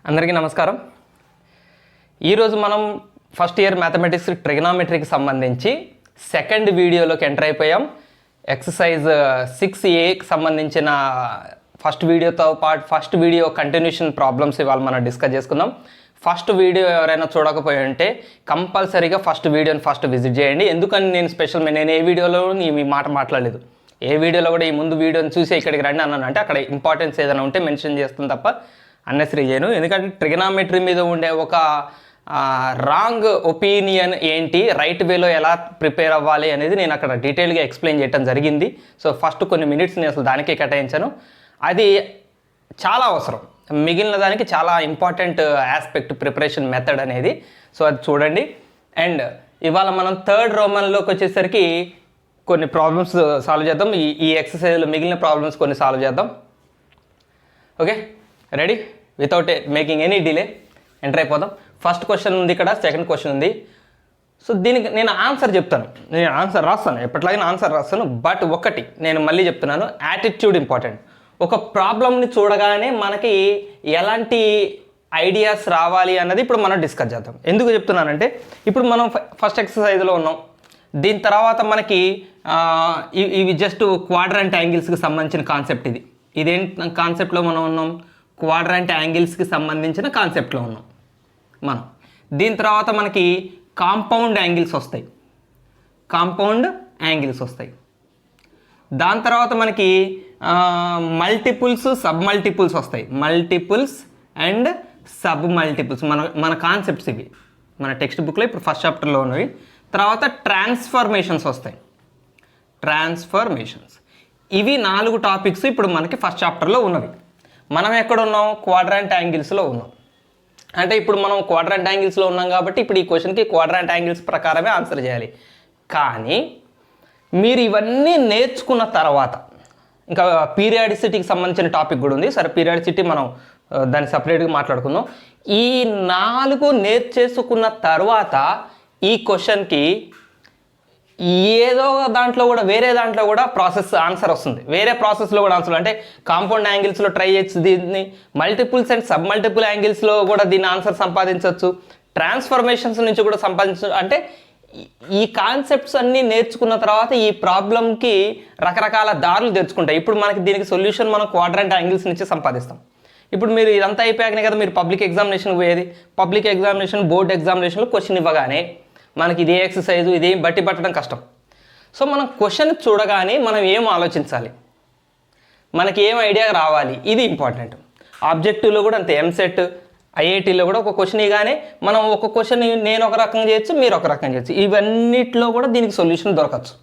అందరికీ నమస్కారం. ఈరోజు మనం ఫస్ట్ ఇయర్ మ్యాథమెటిక్స్ ట్రిగనామెట్రీకి సంబంధించి సెకండ్ వీడియోలోకి ఎంటర్ అయిపోయాం. ఎక్సర్సైజ్ 6Aకి సంబంధించిన ఫస్ట్ వీడియో కంటిన్యూషన్ ప్రాబ్లమ్స్ ఇవాళ మనం డిస్కస్ చేసుకుందాం. ఫస్ట్ వీడియో ఎవరైనా చూడకపోయి ఉంటే కంపల్సరీగా ఫస్ట్ వీడియోని విజిట్ చేయండి. ఎందుకని నేను ఏ వీడియోలో ఈ మాట మాట్లాడలేదు. ఏ వీడియోలో కూడా ఈ ముందు వీడియోని చూసి ఇక్కడికి రండి అన్నాను అంటే అక్కడ ఇంపార్టెన్స్ ఏదైనా ఉంటే మెన్షన్ చేస్తుంది తప్ప అన్నెసరీ చేయను. ఎందుకంటే ట్రిగనామెట్రీ మీద ఉండే ఒక రాంగ్ ఒపీనియన్ ఏంటి, రైట్ వేలో ఎలా ప్రిపేర్ అవ్వాలి అనేది నేను అక్కడ డీటెయిల్గా ఎక్స్ప్లెయిన్ చేయడం జరిగింది. సో ఫస్ట్ కొన్ని మినిట్స్ నేను అసలు దానికే కేటాయించాను. అది చాలా అవసరం, మిగిలిన దానికి చాలా ఇంపార్టెంట్ ఆస్పెక్ట్ ప్రిపరేషన్ మెథడ్ అనేది. సో అది చూడండి. అండ్ ఇవాళ మనం థర్డ్ రోమన్లోకి వచ్చేసరికి కొన్ని ప్రాబ్లమ్స్ సాల్వ్ చేద్దాం. ఈ ఎక్సర్సైజ్లో మిగిలిన ప్రాబ్లమ్స్ కొన్ని సాల్వ్ చేద్దాం. Okay, ready? Without making any delay enter అయిపోదాం. ఫస్ట్ క్వశ్చన్ ఉంది ఇక్కడ, సెకండ్ క్వశ్చన్ ఉంది. సో దీనికి నేను ఆన్సర్ చెప్తాను, నేను ఆన్సర్ రాస్తాను, ఎప్పటిలాగే ఆన్సర్ రాస్తాను. బట్ ఒకటి నేను మళ్ళీ చెప్తున్నాను, యాటిట్యూడ్ ఇంపార్టెంట్. ఒక ప్రాబ్లమ్ని చూడగానే మనకి ఎలాంటి ఐడియాస్ రావాలి అన్నది ఇప్పుడు మనం డిస్కస్ చేద్దాం. ఎందుకు చెప్తున్నానంటే ఇప్పుడు మనం ఫస్ట్ ఎక్సర్సైజ్లో ఉన్నాం. దీని తర్వాత మనకి ఇవి జస్ట్ క్వాడ్రంట్ యాంగిల్స్కి సంబంధించిన కాన్సెప్ట్. ఇదేంటి కాన్సెప్ట్లో మనం ఉన్నాం? క్వాడ్రంట్ యాంగిల్స్కి సంబంధించిన కాన్సెప్ట్లో ఉన్నాం మనం. దీని తర్వాత మనకి కాంపౌండ్ యాంగిల్స్ వస్తాయి. దాని తర్వాత మనకి మల్టిపుల్స్ సబ్ మల్టిపుల్స్ వస్తాయి. మల్టిపుల్స్ అండ్ సబ్ మల్టిపుల్స్ మన కాన్సెప్ట్స్ ఇవి మన టెక్స్ట్ బుక్లో ఇప్పుడు ఫస్ట్ చాప్టర్లో ఉన్నవి. తర్వాత ట్రాన్స్ఫర్మేషన్స్ వస్తాయి. ఇవి 4 టాపిక్స్ ఇప్పుడు మనకి ఫస్ట్ చాప్టర్లో ఉన్నవి. మనం ఎక్కడ ఉన్నాం? క్వాడ్రంట్ యాంగిల్స్లో ఉన్నాం. అంటే ఇప్పుడు మనం క్వాడ్రంట్ యాంగిల్స్లో ఉన్నాం కాబట్టి ఇప్పుడు ఈ క్వశ్చన్కి క్వాడ్రంట్ యాంగిల్స్ ప్రకారమే ఆన్సర్ చేయాలి. కానీ మీరు ఇవన్నీ నేర్చుకున్న తర్వాత ఇంకా పీరియాడిసిటీకి సంబంధించిన టాపిక్ కూడా ఉంది. సరే, పీరియాడిసిటీ మనం దాన్ని సపరేట్గా మాట్లాడుకుందాం. ఈ 4 నేర్చేసుకున్న తర్వాత ఈ క్వశ్చన్కి ఏదో దాంట్లో కూడా వేరే దాంట్లో కూడా ఆన్సర్ వస్తుంది. వేరే ప్రాసెస్లో కూడా ఆన్సర్, అంటే కాంపౌండ్ యాంగిల్స్లో ట్రై చేయొచ్చు, దీన్ని మల్టిపుల్స్ అండ్ సబ్ మల్టిపుల్ యాంగిల్స్లో కూడా దీన్ని ఆన్సర్ సంపాదించవచ్చు, ట్రాన్స్ఫర్మేషన్స్ నుంచి కూడా సంపాదించవచ్చు. అంటే ఈ కాన్సెప్ట్స్ అన్నీ నేర్చుకున్న తర్వాత ఈ ప్రాబ్లంకి రకరకాల దారులు తెచ్చుకుంటాయి. ఇప్పుడు మనకి దీనికి సొల్యూషన్ మనం క్వాడ్రంట్ యాంగిల్స్ నుంచి సంపాదిస్తాం. ఇప్పుడు మీరు ఇదంతా అయిపోయాకనే కదా మీరు పబ్లిక్ ఎగ్జామినేషన్ పోయేది. పబ్లిక్ ఎగ్జామినేషన్, బోర్డ్ ఎగ్జామినేషన్లో క్వశ్చన్ ఇవ్వగానే మనకి ఇదే ఎక్సర్సైజు ఇదేం బట్టి పట్టడం కష్టం. సో మనం క్వశ్చన్ చూడగానే మనం ఏం ఆలోచించాలి, మనకి ఏం ఐడియా రావాలి, ఇది ఇంపార్టెంట్. ఆబ్జెక్టివ్లో కూడా అంతే, ఎంసెట్ ఐఐటీలో కూడా ఒక క్వశ్చన్ ఇవ్వగానే మనం ఒక క్వశ్చన్ నేను ఒక రకంగా చేయొచ్చు, మీరు ఒక రకంగా చేయొచ్చు. ఇవన్నిట్లో కూడా దీనికి సొల్యూషన్ దొరకచ్చు.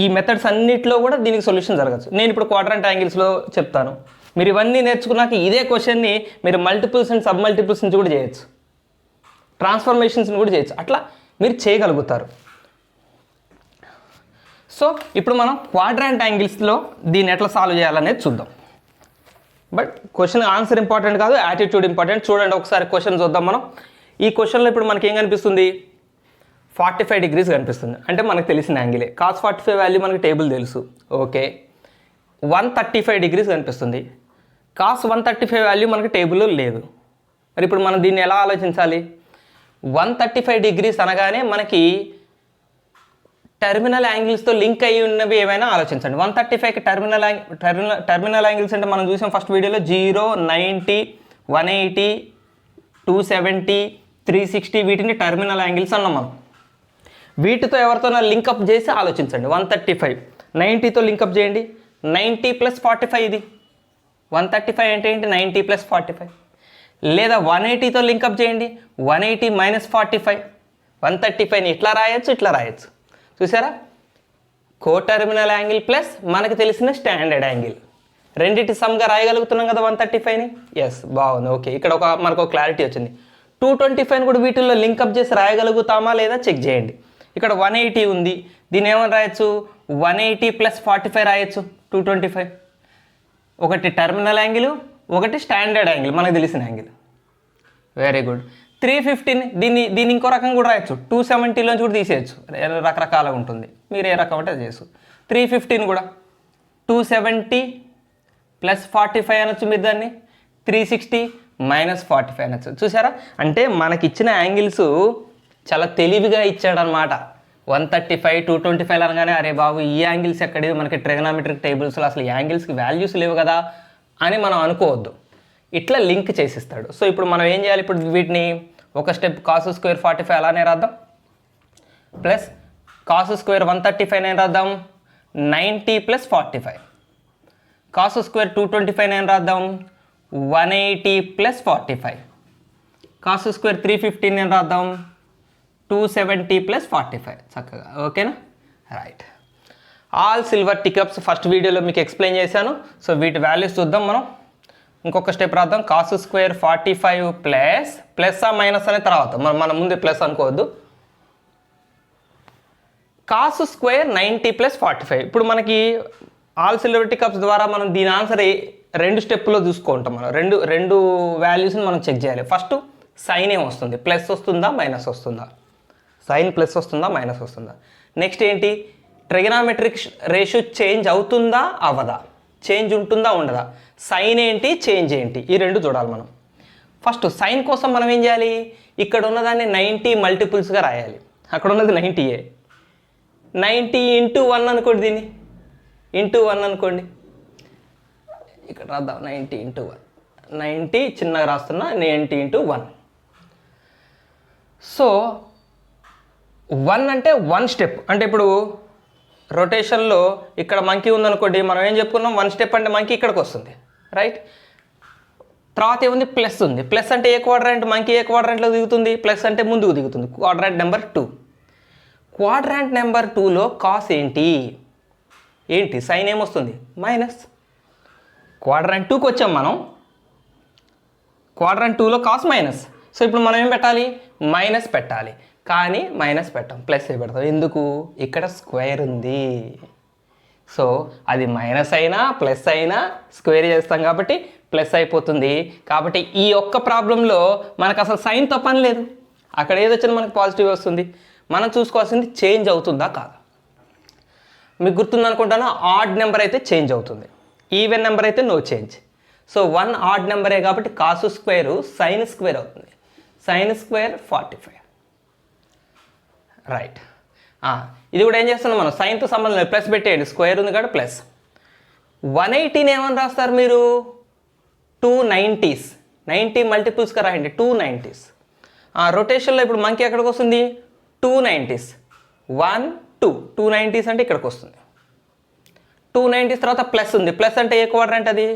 ఈ మెథడ్స్ అన్నిట్లో కూడా దీనికి సొల్యూషన్ జరగచ్చు. నేను ఇప్పుడు క్వాడ్రంట్ యాంగిల్స్లో చెప్తాను. మీరు ఇవన్నీ నేర్చుకున్నాక ఇదే క్వశ్చన్ని మీరు మల్టిపుల్స్ అండ్ సబ్ మల్టిపుల్స్ నుంచి కూడా చేయొచ్చు, ట్రాన్స్ఫర్మేషన్స్ని కూడా చేయొచ్చు. అట్లా మీరు చేయగలుగుతారు. సో ఇప్పుడు మనం క్వాడ్రంట్ యాంగిల్స్లో దీన్ని ఎట్లా సాల్వ్ చేయాలనేది చూద్దాం. బట్ క్వశ్చన్ ఆన్సర్ ఇంపార్టెంట్ కాదు, యాటిట్యూడ్ ఇంపార్టెంట్. చూడండి ఒకసారి క్వశ్చన్ చూద్దాం మనం. ఈ క్వశ్చన్లో ఇప్పుడు మనకి ఏం కనిపిస్తుంది? 45 degrees కనిపిస్తుంది. అంటే మనకు తెలిసిన యాంగిలే. cos 45 వాల్యూ మనకి టేబుల్ తెలుసు. ఓకే, 135 degrees కనిపిస్తుంది. cos 135 వాల్యూ మనకి టేబుల్లో లేదు. మరి ఇప్పుడు మనం దీన్ని ఎలా ఆలోచించాలి? 135 degrees అనగానే మనకి టెర్మినల్ యాంగిల్స్తో లింక్ అయ్యి ఉన్నవి ఏమైనా ఆలోచించండి. 135కి టెర్మినల్ యాంగిల్స్ అంటే మనం చూసాం ఫస్ట్ వీడియోలో 0, 90, 180, 270, 360 వీటిని టెర్మినల్ యాంగిల్స్ అన్నాం మనం. వీటితో ఎవరితోనో లింకప్ చేసి ఆలోచించండి. 135 90తో లింకప్ చేయండి. 90 + 45 ఇది 135 అంటే ఏంటి? 90 + 45. లేదా 180తో లింకప్ చేయండి. 180 - 45. 135ని ఇట్లా రాయొచ్చు. చూసారా? కోటర్మినల్ యాంగిల్ ప్లస్ మనకు తెలిసిన స్టాండర్డ్ యాంగిల్ రెండింటి సమ్గా రాయగలుగుతున్నాం కదా 135ని. ఎస్, బాగుంది. ఓకే, ఇక్కడ మనకు క్లారిటీ వచ్చింది. 225ని కూడా వీటిల్లో లింకప్ చేసి రాయగలుగుతామా లేదా చెక్ చేయండి. ఇక్కడ 180 ఉంది, దీన్ని ఏమని రాయొచ్చు? 180 + 45 రాయొచ్చు. 225 ఒకటి టెర్మినల్ యాంగిల్, ఒకటి స్టాండర్డ్ యాంగిల్ మనకు తెలిసిన యాంగిల్. Very good. 315 దీన్ని ఇంకో రకంగా కూడా రాయొచ్చు. 270లోంచి కూడా తీసేయచ్చు, రకరకాలుగా ఉంటుంది. మీరు ఏ రకం అంటే చేయొచ్చు. 315 కూడా 270 + 45 అనొచ్చు మీరు దాన్ని. 360 మైనస్ 45 అనొచ్చు. చూసారా, అంటే మనకి ఇచ్చిన యాంగిల్స్ చాలా తెలివిగా ఇచ్చాడనమాట. 135 225 అనగానే అరే బాబు ఈ యాంగిల్స్ ఎక్కడివి, మనకి ట్రిగనామెట్రిక్ టేబుల్స్లో అసలు యాంగిల్స్కి వాల్యూస్ లేవు కదా అని మనం అనుకోవద్దు. ఇట్లా లింక్ చేసిస్తాడు. సో ఇప్పుడు మనం ఏం చేయాలి, ఇప్పుడు వీటిని ఒక స్టెప్ కాస్ స్క్వేర్ 45 అలానే రాద్దాం, ప్లస్ కాస్ స్క్వేర్ 135 నేను రాద్దాం 90 ప్లస్ 45, కాస్ స్క్వేర్ 225 నేను రాద్దాం 180 ప్లస్ 45, కాస్ స్క్వేర్ 315 నేను రాద్దాం 270 ప్లస్ 45. చక్కగా ఓకేనా, రైట్. ఆల్ సిల్వర్ టికప్స్ ఫస్ట్ వీడియోలో మీకు ఎక్స్ప్లెయిన్ చేశాను. సో వీటి వాల్యూస్ చూద్దాం మనం. ఇంకొక స్టెప్ రాద్దాం, cos square 45 plus plus minus అనే తర్వాత మనం ముందే ప్లస్ అనుకోవద్దు, కాస్ స్క్వేర్ 90 ప్లస్ 45. ఇప్పుడు మనకి ఆల్ సిల్వర్ టికప్స్ ద్వారా మనం దీని ఆన్సర్ రెండు స్టెప్పులో చూసుకుంటాం. మనం రెండు వాల్యూస్ని మనం చెక్ చేయాలి. ఫస్ట్ సైన్ ఏం వస్తుంది, ప్లస్ వస్తుందా మైనస్ వస్తుందా, సైన్ ప్లస్ వస్తుందా మైనస్ వస్తుందా. నెక్స్ట్ ఏంటి, ట్రిగనామెట్రిక్ రేషియో చేంజ్ అవుతుందా అవ్వదా, చేంజ్ ఉంటుందా ఉండదా, సైన్ ఏంటి చేంజ్ ఏంటి, ఈ రెండు చూడాలి మనం. ఫస్ట్ సైన్ కోసం మనం ఏం చేయాలి, ఇక్కడ ఉన్నదాన్ని 90 మల్టిపుల్స్గా రాయాలి. అక్కడ ఉన్నది 90ఏ, 90 ఇంటూ 1 అనుకోండి, దీన్ని ఇంటూ 1 అనుకోండి, ఇక్కడ రాద్దాం 90 ఇంటూ 1, 90 చిన్నగా రాస్తున్నా 90 ఇంటూ 1. సో 1 అంటే 1 స్టెప్, అంటే ఇప్పుడు రొటేషన్లో ఇక్కడ మంకీ ఉందనుకోండి, మనం ఏం చెప్పుకున్నాం 1 స్టెప్ అంటే మంకీ ఇక్కడికి వస్తుంది, రైట్. తర్వాత ఏముంది, ప్లస్ ఉంది. ప్లస్ అంటే ఏ క్వాడ్రాంట్, మంకీ ఏ క్వాడ్రాంట్లో దిగుతుంది, ప్లస్ అంటే ముందుకు దిగుతుంది, క్వాడ్రాంట్ నెంబర్ 2. క్వాడ్రాంట్ నెంబర్ 2లో కాస్ ఏంటి, సైన్ ఏమొస్తుంది మైనస్. క్వాడ్రాంట్ 2కి వచ్చాం మనం, క్వాడ్రాంట్ 2లో కాస్ మైనస్. సో ఇప్పుడు మనం ఏం పెట్టాలి, మైనస్ పెట్టాలి. కానీ మైనస్ పెట్టాం, ప్లస్ ఏ పెడతాం. ఎందుకు, ఇక్కడ స్క్వేర్ ఉంది. సో అది మైనస్ అయినా ప్లస్ అయినా స్క్వేర్ చేస్తాం కాబట్టి ప్లస్ అయిపోతుంది. కాబట్టి ఈ ఒక్క ప్రాబ్లంలో మనకు అసలు సైన్తో పని లేదు, అక్కడ ఏదొచ్చినా మనకు పాజిటివ్ వస్తుంది. మనం చూసుకోవాల్సింది చేంజ్ అవుతుందా కాదా. మీకు గుర్తుంది అనుకుంటాను, ఆడ్ నెంబర్ అయితే చేంజ్ అవుతుంది, ఈవెన్ నెంబర్ అయితే నో చేంజ్. సో 1 ఆడ్ నెంబరే కాబట్టి కాసు స్క్వేరు సైన్ స్క్వేర్ అవుతుంది, సైన్ స్క్వేర్ 45, రైట్. ఇది కూడా ఏం చేస్తున్నాం మనం, సైన్తో సంబంధం లేదు, ప్లస్ పెట్టేయండి, స్క్వేర్ ఉంది కాబట్టి ప్లస్. 180 ఏమని రాస్తారు మీరు, 290s, 90 మల్టిపుల్స్గా రాయండి, 290s. రొటేషన్లో ఇప్పుడు మంకీ ఎక్కడికి వస్తుంది, 290s, 1 2, 290s అంటే ఇక్కడికి వస్తుంది. 290s తర్వాత ప్లస్ ఉంది, ప్లస్ అంటే ఏ క్వాడ్రాంట్, అది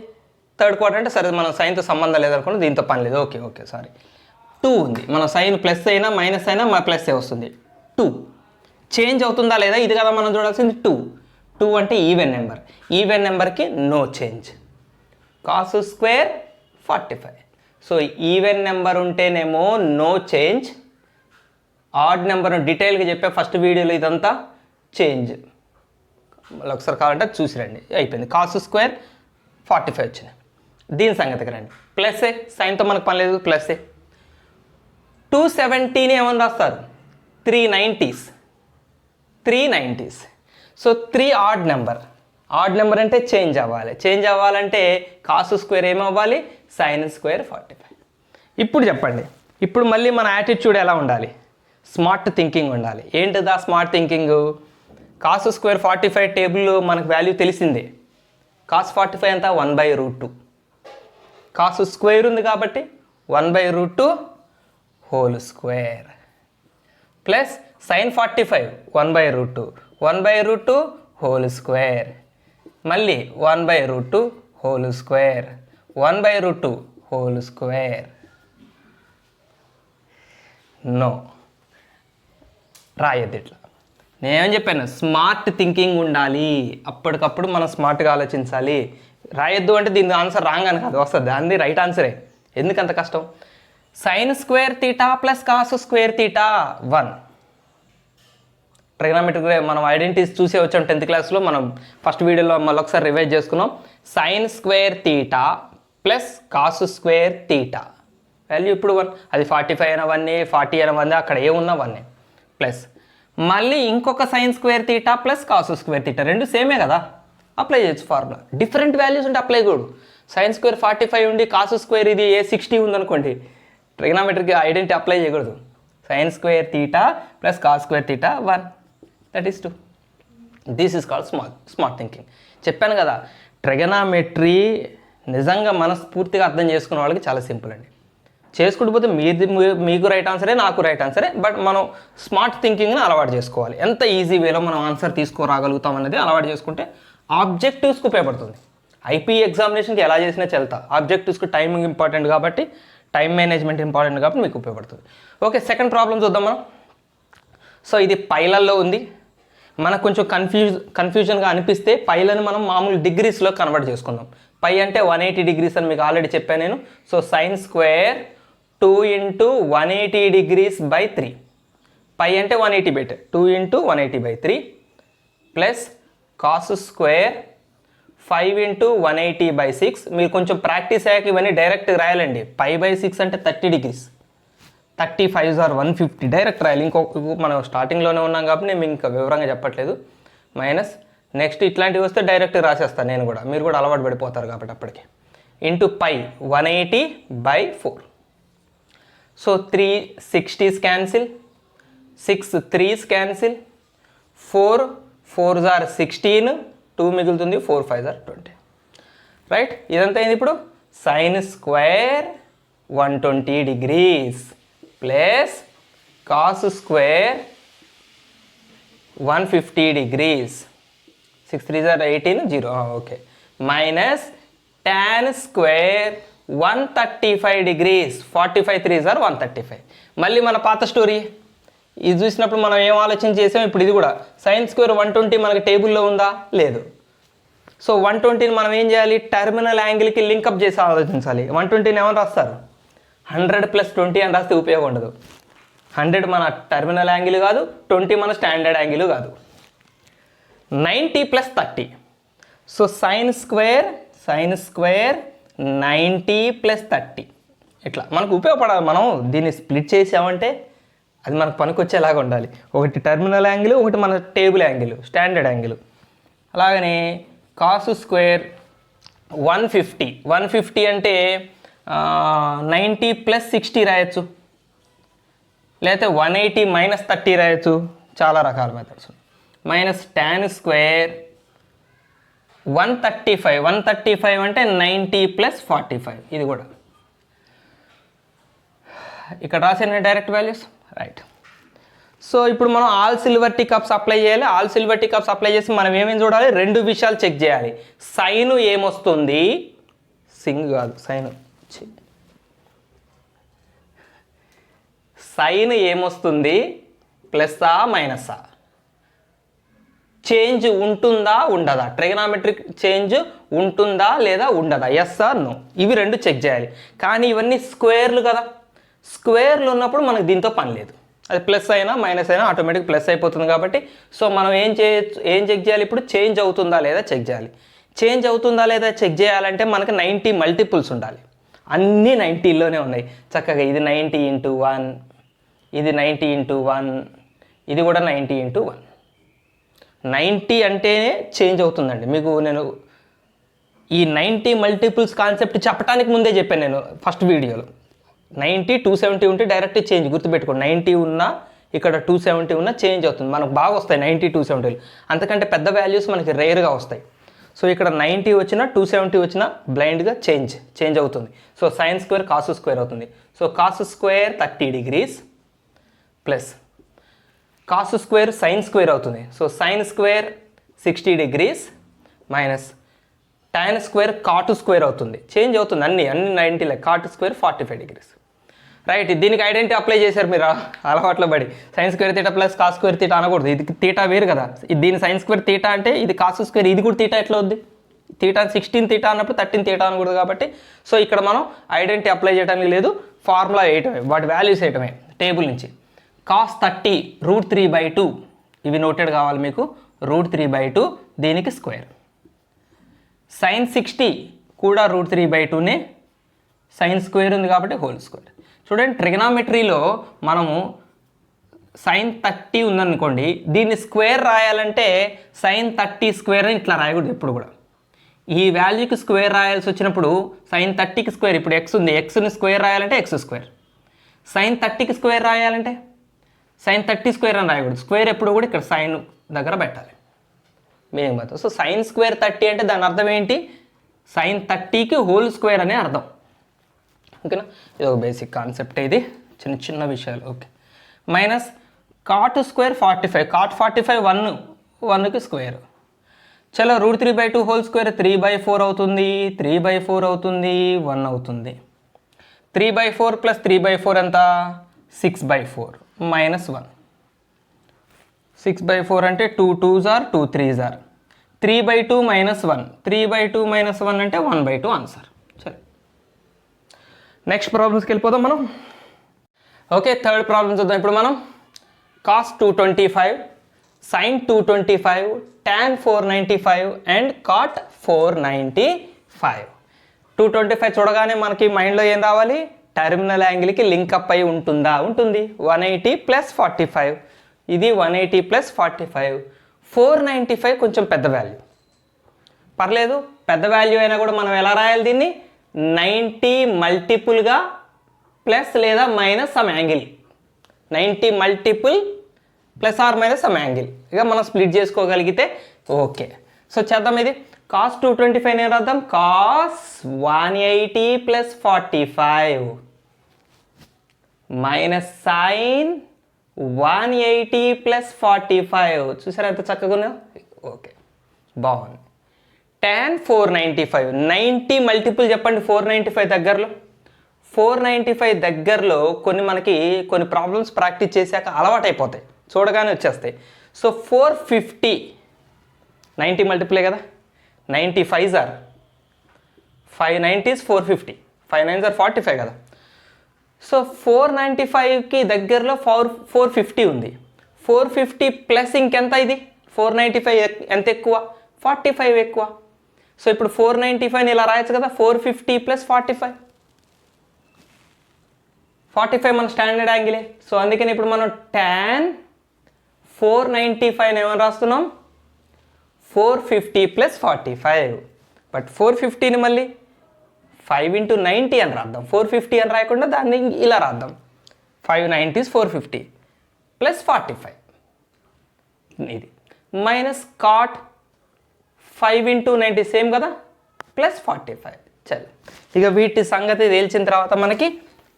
థర్డ్ క్వాడ్రాంట్. సరే మనం సైన్తో సంబంధం లేదనుకోండి, దీంతో పని లేదు, ఓకే సారీ. 2 ఉంది, మన సైన్ ప్లస్ అయినా మైనస్ అయినా మా ప్లస్ ఏ వస్తుంది. 2 చేంజ్ అవుతుందా లేదా, ఇది కదా మనం చూడాల్సింది. 2 అంటే ఈవెన్ నెంబర్, ఈవెన్ నెంబర్కి no change, cos square 45. So even number ఉంటేనేమో నో చేంజ్, ఆడ్ నెంబర్ డీటెయిల్గా చెప్పే ఫస్ట్ వీడియోలో ఇదంతా చేంజ్, మళ్ళీ ఒకసారి కావాలంటే చూసి రండి, అయిపోయింది. కాస్ స్క్వేర్ 45 వచ్చింది. దీని సంగతికి రండి, ప్లస్ ఏ, సైన్తో మనకు పని లేదు, ప్లస్ ఏ. 270 ఏమని రాస్తారు, 390s, 390s. So 3 odd number, add number అంటే చేంజ్ అవ్వాలి, చేంజ్ అవ్వాలంటే కాస్ స్క్వేర్ ఏమవ్వాలి, సైన్ స్క్వేర్ 45. ఇప్పుడు చెప్పండి, ఇప్పుడు మళ్ళీ మన యాటిట్యూడ్ ఎలా ఉండాలి, స్మార్ట్ థింకింగ్ ఉండాలి. ఏంటిదా స్మార్ట్ థింకింగ్, కాస్ స్క్వేర్ 45 టేబుల్లో మనకు వాల్యూ తెలిసిందే. కాస్ 45 అంతా 1/√2, కాస్ స్క్వేర్ ఉంది కాబట్టి 1/√2 whole square, plus sine 45 1/√2, 1/√2 whole square, మళ్ళీ 1/√2 whole square, 1/√2 whole square. No, రాయద్దు ఇట్లా. నేనేం చెప్పాను, స్మార్ట్ థింకింగ్ ఉండాలి, అప్పటికప్పుడు మనం స్మార్ట్గా ఆలోచించాలి. రాయొద్దు అంటే దీని ఆన్సర్ రాంగ్ అని కాదు, వస్తుంది, దాన్ని రైట్ ఆన్సరే. ఎందుకంత కష్టం, sign square theta plus cos square theta 1. Trigonometric మనం ఐడెంటిటీస్ చూసే వచ్చాం 10th క్లాస్లో, మనం ఫస్ట్ వీడియోలో మళ్ళీ ఒకసారి రివైజ్ చేసుకున్నాం. Sign square theta plus cos square theta value ఇప్పుడు 1, అది 45 అయినా 1, 40 అయినా 1, అక్కడ ఏమున్నా 1 ప్లస్ మళ్ళీ ఇంకొక sign square theta plus cos square theta, రెండు సేమే కదా, అప్లై చేయొచ్చు ఫార్ములా. డిఫరెంట్ వాల్యూస్ ఉంటే అప్లై కూడదు. సైన్ స్క్వేర్ 45 ఉండి కాస్ స్క్వేర్ ఇది ఏ 60 ఉందనుకోండి, ట్రిగ్నామెట్రిక్ ఐడెంటిటీ అప్లై చేయకూడదు. Sign square theta plus cos square theta 1, that is 2. This is called smart thinking. చెప్పాను కదా, ట్రిగనామెట్రీ నిజంగా మనస్ఫూర్తిగా అర్థం చేసుకున్న వాళ్ళకి చాలా సింపుల్ అండి. చేసుకుంటూ మీకు రైట్ ఆన్సరే, నాకు రైట్ ఆన్సరే, బట్ మనం స్మార్ట్ థింకింగ్ని అలవాటు చేసుకోవాలి. ఎంత ఈజీ వేలో మనం ఆన్సర్ తీసుకురాగలుగుతాం అనేది అలవాటు చేసుకుంటే ఆబ్జెక్టివ్స్కి ఉపయోగపడుతుంది. ఐపీ ఎగ్జామినేషన్కి ఎలా చేసినా చెల్తా, ఆబ్జెక్టివ్స్కి టైమింగ్ ఇంపార్టెంట్ కాబట్టి, టైం మేనేజ్మెంట్ ఇంపార్టెంట్ కాబట్టి మీకు ఉపయోగపడుతుంది. ఓకే, సెకండ్ ప్రాబ్లం చూద్దాం మనం. సో ఇది పైలల్లో ఉంది. మనకు కొంచెం కన్ఫ్యూజన్గా అనిపిస్తే పైలను మనం మామూలు డిగ్రీస్లో కన్వర్ట్ చేసుకుందాం. పై అంటే 180 డిగ్రీస్ అని మీకు ఆల్రెడీ చెప్పాను నేను. So sine square 2 × 180 degrees by 3. పై అంటే 180/2, 2 × 180/3 ప్లస్ కాస్ స్క్వేర్ 5 × 180/6. మీరు కొంచెం ప్రాక్టీస్ అయ్యాక ఇవన్నీ డైరెక్ట్ రాయాలండి. π/6 అంటే 30 డిగ్రీస్, 35 ఆర్ 150 డైరెక్ట్ రాయాలి. మనం స్టార్టింగ్లోనే ఉన్నాం కాబట్టి నేను ఇంకా వివరంగా చెప్పట్లేదు. మైనస్ నెక్స్ట్ ఇట్లాంటివి వస్తే డైరెక్ట్ రాసేస్తాను నేను కూడా, మీరు కూడా అలవాటు పడిపోతారు కాబట్టి అప్పటికి. Into π 180/4. So 3 60s cancel, 6 3s cancel, 4 4s are 16, 2 మిగులుతుంది, 4 5s are 20. రైట్, ఇదంతా అయింది. ఇప్పుడు sine square 120 degrees plus cos square 150 degrees, 6 3s are 18, 0, okay, minus tan square 135 degrees, 45 3s are 135. మళ్ళీ మన పాత స్టోరీ ఇది చూసినప్పుడు మనం ఏం ఆలోచన చేసాం, ఇప్పుడు ఇది కూడా సైన్ స్క్వేర్ 120 మనకి టేబుల్లో ఉందా, లేదు. సో 120ని మనం ఏం చేయాలి, టర్మినల్ యాంగిల్కి లింకప్ చేసి ఆలోచించాలి. 120ని ఏమని రాస్తారు, 100 + 20 అని రాస్తే ఉపయోగం ఉండదు. 100 మన టర్మినల్ యాంగిల్ కాదు, 20 మన స్టాండర్డ్ యాంగిల్ కాదు. 90 + 30. సో సైన్ స్క్వేర్ 90 + 30 ఇట్లా మనకు ఉపయోగపడాలి. మనం దీన్ని స్ప్లిట్ చేసామంటే అది మనకు పనికొచ్చేలాగా ఉండాలి. ఒకటి టర్మినల్ యాంగిల్, ఒకటి మన టేబుల్ యాంగిల్, స్టాండర్డ్ యాంగిల్. అలాగనే కాస్ స్క్వేర్ 150 అంటే 90 + 60 రాయొచ్చు, లేకపోతే 180 - 30 రాయొచ్చు. చాలా రకాల మెథడ్స్. మైనస్ tan స్క్వేర్ 135 అంటే 90 + 45. ఇది కూడా ఇక్కడ రాసిన డైరెక్ట్ వాల్యూస్. రైట్, సో ఇప్పుడు మనం all silver tea cups apply చేయాలి. All silver tea cups apply చేసి మనం ఏమేమి చూడాలి, రెండు విషయాలు చెక్ చేయాలి. సైన్ ఏమొస్తుంది, సింగ్ కాదు సైన్ ఏమొస్తుంది, ప్లస్సా మైనస్సా, చేంజ్ ఉంటుందా ఉండదా, ట్రిగనామెట్రిక్ చేంజ్ ఉంటుందా లేదా ఉండదా, ఎస్ ఆర్ నో, ఇవి రెండు చెక్ చేయాలి. కానీ ఇవన్నీ స్క్వేర్లు కదా, స్క్వేర్లు ఉన్నప్పుడు మనకు దీంతో పని లేదు. అది ప్లస్ అయినా మైనస్ అయినా ఆటోమేటిక్ ప్లస్ అయిపోతుంది కాబట్టి, సో మనం ఏం చెక్ చేయాలి, ఇప్పుడు చేంజ్ అవుతుందా లేదా చెక్ చేయాలి. చేంజ్ అవుతుందా లేదా చెక్ చేయాలంటే మనకి 90 మల్టిపుల్స్ ఉండాలి. అన్నీ 90లోనే ఉన్నాయి చక్కగా. ఇది 90 × 1, ఇది 90 × 1, ఇది కూడా 90 × 1. 90 అంటేనే చేంజ్ అవుతుందండి. మీకు నేను ఈ 90 మల్టిపుల్స్ కాన్సెప్ట్ చెప్పడానికి ముందే చెప్పాను నేను ఫస్ట్ వీడియోలో. 90 270 ఉంటే డైరెక్ట్ చేంజ్, గుర్తుపెట్టుకోండి. 90 ఉన్నా ఇక్కడ 270 ఉన్నా చేంజ్ అవుతుంది. మనకు బాగా వస్తాయి 90 270. అంతకంటే పెద్ద వాల్యూస్ మనకి రేర్గా వస్తాయి. సో ఇక్కడ 90 వచ్చినా 270 వచ్చినా బ్లైండ్గా చేంజ్ అవుతుంది. So sine square cos square అవుతుంది. So cos square 30 degrees plus cos square sine square అవుతుంది. So sine square 60 degrees minus tan square cot square అవుతుంది. చేంజ్ అవుతుంది అన్ని 90 కాట్ స్క్వేర్ 45 డిగ్రీస్. రైట్, దీనికి ఐడెంటిటీ అప్లై చేశారు మీరు అలవాట్లో పడి. Sine square theta plus cos square theta అనకూడదు, ఇది తీటా వేరు కదా. దీని సైన్ స్క్వేర్ తీటా అంటే ఇది కాస్ స్క్వేర్, ఇది కూడా తీటా ఎట్లా అవుద్ది, తీటా 16 తీటా అన్నప్పుడు 13 తీటా అనకూడదు కాబట్టి. సో ఇక్కడ మనం ఐడెంటిటీ అప్లై చేయడానికి లేదు, ఫార్ములా వేయటమే, వాటి వాల్యూస్ వేయటమే టేబుల్ నుంచి. కాస్ 30 √3/2 ఇవి నోటెడ్ కావాలి మీకు. √3/2 దీనికి స్క్వేర్. సైన్ 60 కూడా √3/2నే, సైన్ స్క్వేర్ ఉంది కాబట్టి హోల్ స్క్వేర్. చూడండి, ట్రిగనామెట్రీలో మనము సైన్ 30 ఉందనుకోండి, దీన్ని స్క్వేర్ రాయాలంటే సైన్ 30 స్క్వేర్ ఇట్లా రాయకూడదు ఎప్పుడు కూడా. ఈ వాల్యూకి స్క్వేర్ రాయాల్సి వచ్చినప్పుడు sin 30కి స్క్వేర్, ఇప్పుడు ఎక్స్ ఉంది, ఎక్స్ని స్క్వేర్ రాయాలంటే ఎక్స్ స్క్వేర్, sin 30కి స్క్వేర్ రాయాలంటే sin 30 స్క్వేర్ అని రాయకూడదు, స్క్వేర్ ఎప్పుడు కూడా ఇక్కడ సైన్ దగ్గర పెట్టాలి మీనింగ్ మొత్తం. సో sin స్క్వేర్ 30 అంటే దాని అర్థం ఏంటి, sin 30కి హోల్ స్క్వేర్ అనే అర్థం. ఓకేనా, ఇది ఒక బేసిక్ కాన్సెప్ట్, ఇది చిన్న చిన్న విషయాలు. Okay, minus cot square 45, cot 45 1కి స్క్వేర్. చలో √3/2 హోల్ స్క్వేర్ 3/4 అవుతుంది, 3/4 అవుతుంది, 1 అవుతుంది. 3/4 + 3/4 ఎంత, 6/4 మైనస్ 1. 6/4 అంటే 2 2s are 2 3s are 3/2 minus 1, 3/2 minus 1 అంటే 1/2 ఆన్సర్. సరే, నెక్స్ట్ ప్రాబ్లమ్స్కి వెళ్ళిపోదాం మనం. ఓకే, థర్డ్ ప్రాబ్లమ్ చూద్దాం ఇప్పుడు మనం. cos 225, sin 225, tan 495 and cot 495. 225 చూడగానే మనకి మైండ్లో ఏం రావాలి, టెర్మినల్ యాంగిల్కి లింకప్ అయి ఉంటుందా, ఉంటుంది. 180 + 45, ఇది 180 + 45. 495 కొంచెం పెద్ద వాల్యూ, పర్లేదు పెద్ద వాల్యూ అయినా కూడా మనం ఎలా రాయాలి దీన్ని, 90 మల్టిపుల్గా ప్లస్ లేదా minus some angle, 90 multiple plus or minus some angle, ఇక మనం స్ప్లిట్ చేసుకోగలిగితే ఓకే. సో చేద్దాం, ఇది cos 225 నేను రాద్దాం, cos 180 + 45 మైనస్ sin 180 + 45. చూసారా ఎంత చక్కగా ఉన్నా, ఓకే బాగుంది. tan 495, 90 మల్టిపుల్ చెప్పండి 495 దగ్గరలో. 495 దగ్గరలో కొన్ని ప్రాబ్లమ్స్ ప్రాక్టీస్ చేశాక అలవాటు అయిపోతాయి, చూడగానే వచ్చేస్తాయి. సో 450, 90 మల్టిపులే కదా, 95s are 5 90s 450, 5 9s are 45 కదా. సో 495కి దగ్గరలో 450 ఉంది, 450 ప్లస్ ఇంకెంత ఇది, 495 ఎంత ఎక్కువ, 45 ఎక్కువ. సో ఇప్పుడు 495ని ఇలా రాయొచ్చు కదా, 450 + 45, 45 మన స్టాండర్డ్ యాంగిలే. సో అందుకని ఇప్పుడు మనం tan 495 ఏమని రాస్తున్నాం, 450 + 45. బట్ 450ని మళ్ళీ 5 × 90 అని రాద్దాం, 450 అని రాయకుండా దాన్ని ఇలా రాద్దాం, 5 90s 450 + 45, ఇది మైనస్ cot 5 × 90 సేమ్ కదా, + 45. చల్, ఇక వీటి సంగతి తేల్చిన తర్వాత మనకి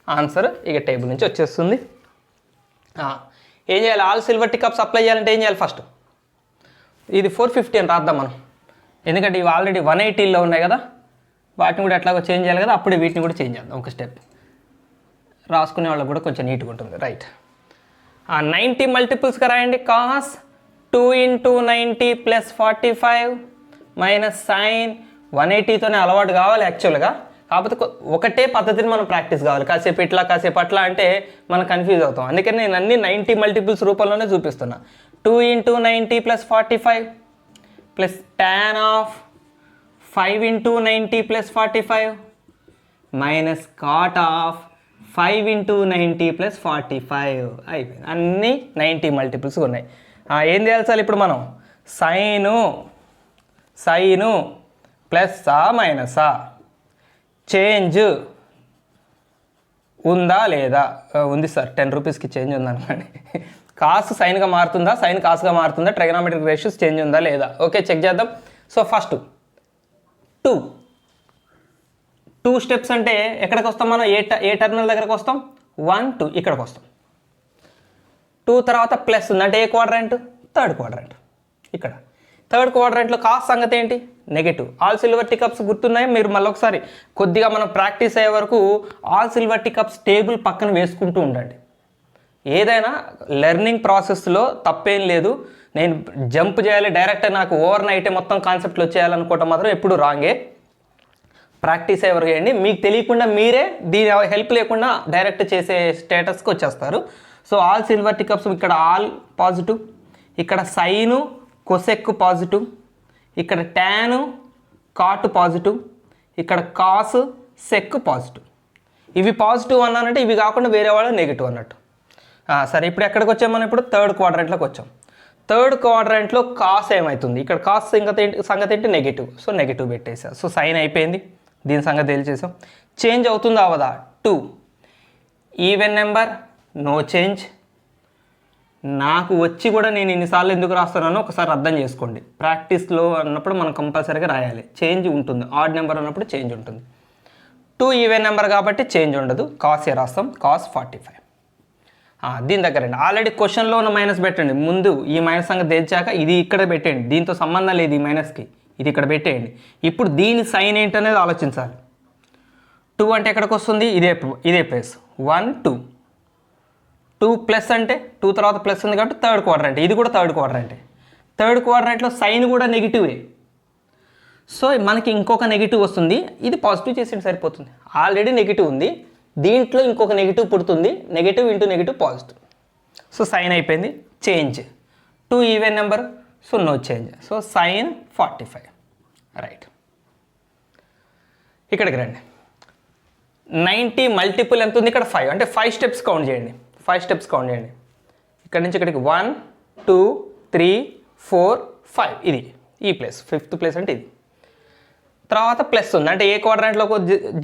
ఆన్సర్ ఇక టేబుల్ నుంచి వచ్చేస్తుంది. ఏం చేయాలి, ఆల్ సిల్వర్ టికప్స్ అప్లై చేయాలంటే ఏం చేయాలి, ఫస్ట్ ఇది 450 అని రాద్దాం మనం, ఎందుకంటే ఇవి ఆల్రెడీ 180లో ఉన్నాయి కదా, వాటిని కూడా ఎట్లాగో చేంజ్ చేయాలి కదా, అప్పుడే వీటిని కూడా చేంజ్ చేద్దాం. ఒక స్టెప్ రాసుకునే వాళ్ళకి కూడా కొంచెం నీట్గా ఉంటుంది. రైట్, 90 మల్టిపుల్స్గా రాయండి, cos 2 × 90 + 45 మైనస్ sin 180తోనే అలవాటు కావాలి యాక్చువల్గా, కాకపోతే ఒకటే పద్ధతిని మనం ప్రాక్టీస్ కావాలి, కాసేపు ఇట్లా కాసేపు అట్లా అంటే మనం కన్ఫ్యూజ్ అవుతాం. అందుకని నేను అన్ని 90 మల్టిపుల్స్ రూపంలోనే చూపిస్తున్నా. 2 × 90 + 45 plus tan of 5 × 90 + 45 minus cot of 5 × 90 + 45 అయిపోయింది. అన్నీ 90 మల్టిపుల్స్ ఉన్నాయి. ఏం చేయాలి సార్ ఇప్పుడు మనం, సైను ప్లస్సా మైనసా, చేంజ్ ఉందా లేదా, ఉంది సార్ 10 రూపీస్కి చేంజ్ ఉందనుకోండి. కాస్ సైన్గా మారుతుందా, సైన్ కాస్గా మారుతుందా, ట్రిగనామెట్రిక్ రేషియోస్ చేంజ్ ఉందా లేదా, ఓకే చెక్ చేద్దాం. సో ఫస్ట్ 2 స్టెప్స్ అంటే ఎక్కడికి వస్తాం మనం, ఏ టర్మినల్ దగ్గరకు వస్తాం, 1 2 ఇక్కడికి వస్తాం. 2 తర్వాత ప్లస్ ఉంది అంటే ఏ క్వాడ్రంట్, థర్డ్ క్వాడ్రంట్. ఇక్కడ థర్డ్ క్వాడ్రంట్లో కాస్ సంగతి ఏంటి, నెగటివ్. ఆల్ సిల్వర్ టికప్స్ గుర్తున్నాయి, మీరు మళ్ళీ ఒకసారి కొద్దిగా మనం ప్రాక్టీస్ అయ్యే వరకు ఆల్ సిల్వర్ టికప్స్ టేబుల్ పక్కన వేసుకుంటూ ఉండండి. ఏదైనా లెర్నింగ్ ప్రాసెస్లో తప్పేం లేదు. నేను జంప్ చేయాలి డైరెక్ట్ నాకు ఓవర్ నైటే మొత్తం కాన్సెప్ట్లు వచ్చేయాలనుకోవటం మాత్రం ఎప్పుడు రాంగే. ప్రాక్టీస్ అయ్యే వరకు చేయండి, మీకు తెలియకుండా మీరే దీని హెల్ప్ లేకుండా డైరెక్ట్ చేసే స్టేటస్కి వచ్చేస్తారు. సో ఆల్ సిల్వర్ టికప్స్, ఇక్కడ ఆల్ పాజిటివ్, ఇక్కడ సైను కొసెక్ పాజిటివ్, ఇక్కడ ట్యాను కాట్ పాజిటివ్, ఇక్కడ కాస్ సెక్ పాజిటివ్. ఇవి పాజిటివ్ అన్నానంటే ఇవి కాకుండా వేరే వాళ్ళు నెగిటివ్ అన్నట్టు. సరే ఇప్పుడు ఎక్కడికి వచ్చాం మనం, ఇప్పుడు థర్డ్ క్వాడ్రంట్లోకి వచ్చాం. థర్డ్ క్వాడ్రంట్లో కాస్ ఏమవుతుంది, ఇక్కడ కాస్ సంగతి ఏంటి నెగిటివ్, సో నెగిటివ్ పెట్టేసా. సో సైన్ అయిపోయింది, దీని సంగతి తెలిసేసాం. చేంజ్ అవుతుందా అవదా, 2. Even number no change. నాకు వచ్చి కూడా నేను ఇన్నిసార్లు ఎందుకు రాస్తున్నానో ఒకసారి అర్థం చేసుకోండి. ప్రాక్టీస్లో అన్నప్పుడు మనం కంపల్సరీగా రాయాలి. చేంజ్ ఉంటుంది, ఆడ్ నెంబర్ అన్నప్పుడు చేంజ్ ఉంటుంది. 2 ఈవెన్ నెంబర్ కాబట్టి చేంజ్ ఉండదు, కాస్ ఏ రాస్తాం, కాస్ 45. దీని దగ్గరండి ఆల్రెడీ క్వశ్చన్లో ఉన్న మైనస్ పెట్టండి. ముందు ఈ మైనస్ సంగతి తెచ్చాక ఇది ఇక్కడ పెట్టేయండి, దీంతో సంబంధం లేదు ఈ మైనస్కి, ఇది ఇక్కడ పెట్టేయండి. ఇప్పుడు దీని సైన్ ఏంటనేది ఆలోచించాలి. 2 అంటే ఎక్కడికి వస్తుంది, ఇదే ప్లేస్, 1 2. 2 ప్లస్ అంటే 2 తర్వాత ప్లస్ ఉంది కాబట్టి థర్డ్ క్వాడ్రంట్, ఇది కూడా థర్డ్ క్వాడ్రంటే. థర్డ్ క్వాడ్రంట్లో సైన్ కూడా నెగిటివే, సో మనకి ఇంకొక నెగిటివ్ వస్తుంది. ఇది పాజిటివ్ చేసేది సరిపోతుంది, ఆల్రెడీ నెగిటివ్ ఉంది, దీంట్లో ఇంకొక నెగిటివ్ పుడుతుంది, negative into negative positive. So sine అయిపోయింది. Change 2 even number, so no change, so sine 45. Right, ఇక్కడికి రండి. 90 మల్టిపుల్ ఎంత ఉంది, ఇక్కడ 5 అంటే 5 స్టెప్స్ కౌంట్ చేయండి. 5 స్టెప్స్ కౌంట్ చేయండి. ఇక్కడ నుంచి ఇక్కడికి 1 2 3 4 5, ఇది ఈ ప్లేస్, 5th ప్లేస్ అంటే ఇది. తర్వాత ప్లస్ ఉంది అంటే ఏ క్వాడ్రంట్లోకి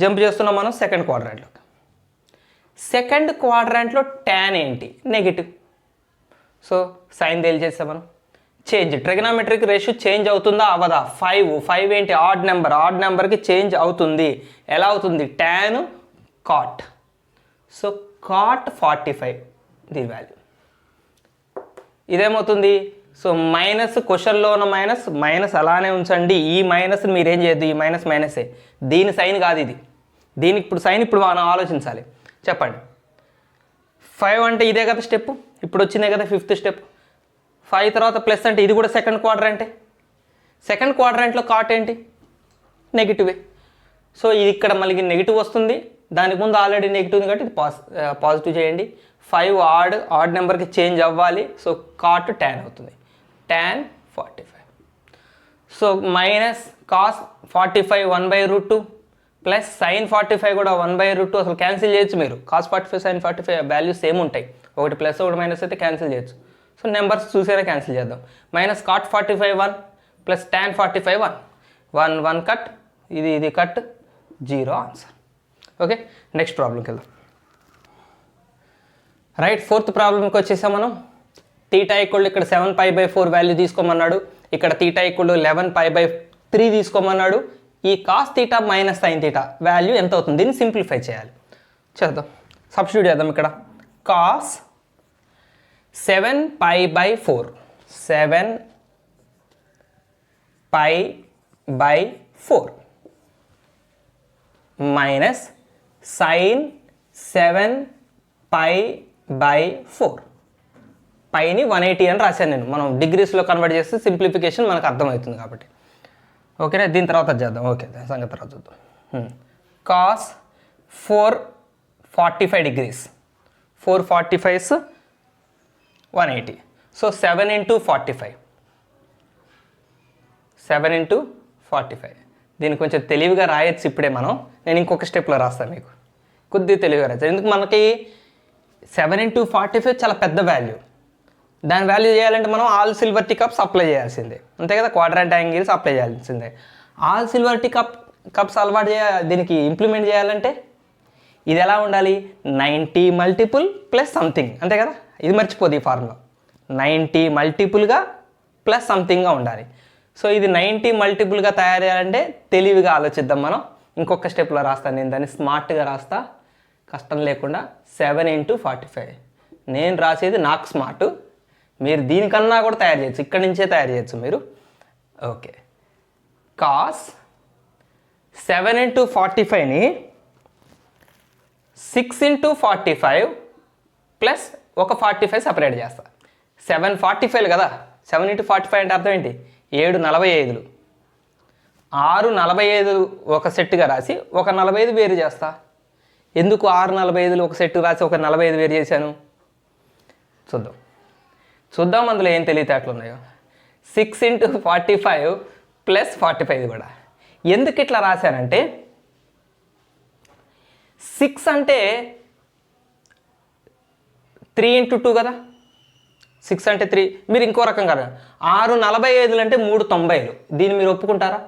జంప్ చేస్తున్నాం మనం, సెకండ్ క్వాడ్రంట్లోకి. సెకండ్ క్వాడ్రంట్లో ట్యాన్ ఏంటి, నెగిటివ్, సో సైన్ తెలియజేస్తాం మనం. చేంజ్ ట్రిగనామెట్రిక్ రేషియో చేంజ్ అవుతుందా అవదా, 5 ఏంటి ఆడ్ నెంబర్, ఆడ్ నెంబర్కి చేంజ్ అవుతుంది. ఎలా అవుతుంది, ట్యాన్ కాట్, సో కాట్ 45 దీని వాల్యూ. ఇదేమవుతుంది, సో మైనస్, క్వశ్చన్లో ఉన్న మైనస్ అలానే ఉంచండి. ఈ మైనస్ మీరేం చేయొద్దు, ఈ మైనసే, దీని సైన్ కాదు ఇది, దీనికి ఇప్పుడు సైన్ ఇప్పుడు మనం ఆలోచించాలి. చెప్పండి, 5 అంటే ఇదే కదా స్టెప్, ఇప్పుడు వచ్చిందే కదా 5th స్టెప్. 5 తర్వాత ప్లస్ అంటే ఇది కూడా సెకండ్ క్వాడ్రంటే. సెకండ్ క్వాడ్రంట్లో కాట్ ఏంటి, నెగిటివే, సో ఇది ఇక్కడ మళ్ళీ నెగిటివ్ వస్తుంది, దానికి ముందు ఆల్రెడీ నెగిటివ్ ఉంది కాబట్టి ఇది పాజిటివ్ చేయండి. 5 ఆడ్ నెంబర్కి చేంజ్ అవ్వాలి, సో కాట్ ట్యాన్ అవుతుంది, tan 45. So minus cos 45 1/√2 plus sine 45 కూడా 1/√2. అసలు క్యాన్సిల్ చేయొచ్చు మీరు, కాస్ 45 సైన్ 45 వాల్యూస్ సేమ్ ఉంటాయి, ఒకటి ప్లస్ ఒకటి మైనస్ అయితే క్యాన్సిల్ చేయొచ్చు. సో నెంబర్స్ చూసేలా క్యాన్సిల్ చేద్దాం. Minus cot 45 1 plus tan 45 1 cut, ఇది కట్, 0 ఆన్సర్. ఓకే, నెక్స్ట్ ప్రాబ్లంకి వెళ్దాం. రైట్, 4th ప్రాబ్లంకి వచ్చేసాం మనం. తీటా ఈక్వల్ ఇక్కడ 7π/4 వాల్యూ తీసుకోమన్నాడు, ఇక్కడ తీటా ఈక్వల్ 11π/3 తీసుకోమన్నాడు. ఈ cos theta minus sine theta value ఎంత అవుతుంది, దీన్ని సింప్లిఫై చేయాలి. చేద్దాం, సబ్స్టిట్యూట్ చేద్దాం. ఇక్కడ కాస్ 7π/4 7π/4 మైనస్ సైన్ 7π/4. పైని 180 అని రాశాను నేను, మనం డిగ్రీస్లో కన్వర్ట్ చేస్తే సింప్లిఫికేషన్ మనకు అర్థమవుతుంది కాబట్టి. ఓకేనా, దీని తర్వాత చేద్దాం. ఓకే, సంగతి తర్వాత చూద్దాం. Cos 445 degrees, 445 180, so 7 × 45, 7 × 45. దీన్ని కొంచెం తెలివిగా రాయొచ్చు ఇప్పుడే మనం, నేను ఇంకొక స్టెప్లో రాస్తాను మీకు, కొద్దిగా తెలివిగా రాయచ్చు. ఎందుకు మనకి 7 × 45 చాలా పెద్ద వాల్యూ, దాని వాల్యూ చేయాలంటే మనం all silver tea cups apply చేయాల్సిందే, అంతే కదా, క్వాడ్రాంట్ యాంగిల్స్ అప్లై చేయాల్సిందే. ఆల్ సిల్వర్ టీ కప్స్ అలవాటు దీనికి ఇంప్లిమెంట్ చేయాలంటే ఇది ఎలా ఉండాలి, 90 మల్టిపుల్ ప్లస్ సంథింగ్, అంతే కదా, ఇది మర్చిపోదు ఈ ఫార్ములా, 90 మల్టిపుల్గా ప్లస్ సంథింగ్గా ఉండాలి. సో ఇది 90 మల్టిపుల్గా తయారు చేయాలంటే తెలివిగా ఆలోచిద్దాం మనం. ఇంకొక స్టెప్లో రాస్తాను నేను, దాన్ని స్మార్ట్గా రాస్తా, కష్టం లేకుండా. 7 × 45, నేను రాసేది నాకు స్మార్ట్, మీరు దీనికన్నా కూడా తయారు చేయొచ్చు, ఇక్కడి నుంచే తయారు చేయొచ్చు మీరు. ఓకే, కాస్ 7 × 45ని 6 × 45 ప్లస్ ఒక 45 సపరేట్ చేస్తా. 7 45 కదా, 7 × 45 అంటే అర్థం ఏంటి, 7 45, 6 45 ఒక సెట్గా రాసి ఒక 45 వేరు చేస్తా. ఎందుకు 6 45 ఒక సెట్ రాసి ఒక 45 వేరు చేశాను, చూద్దాం అందులో ఏం తెలివితేటలు ఉన్నాయో. 6 × 45 ప్లస్ 45 కూడా. ఎందుకు ఇట్లా రాశానంటే 6 అంటే 3 × 2 కదా, 6 అంటే 3. మీరు ఇంకో రకం కదా 6:45 అంటే 3:90. దీన్ని మీరు ఒప్పుకుంటారా?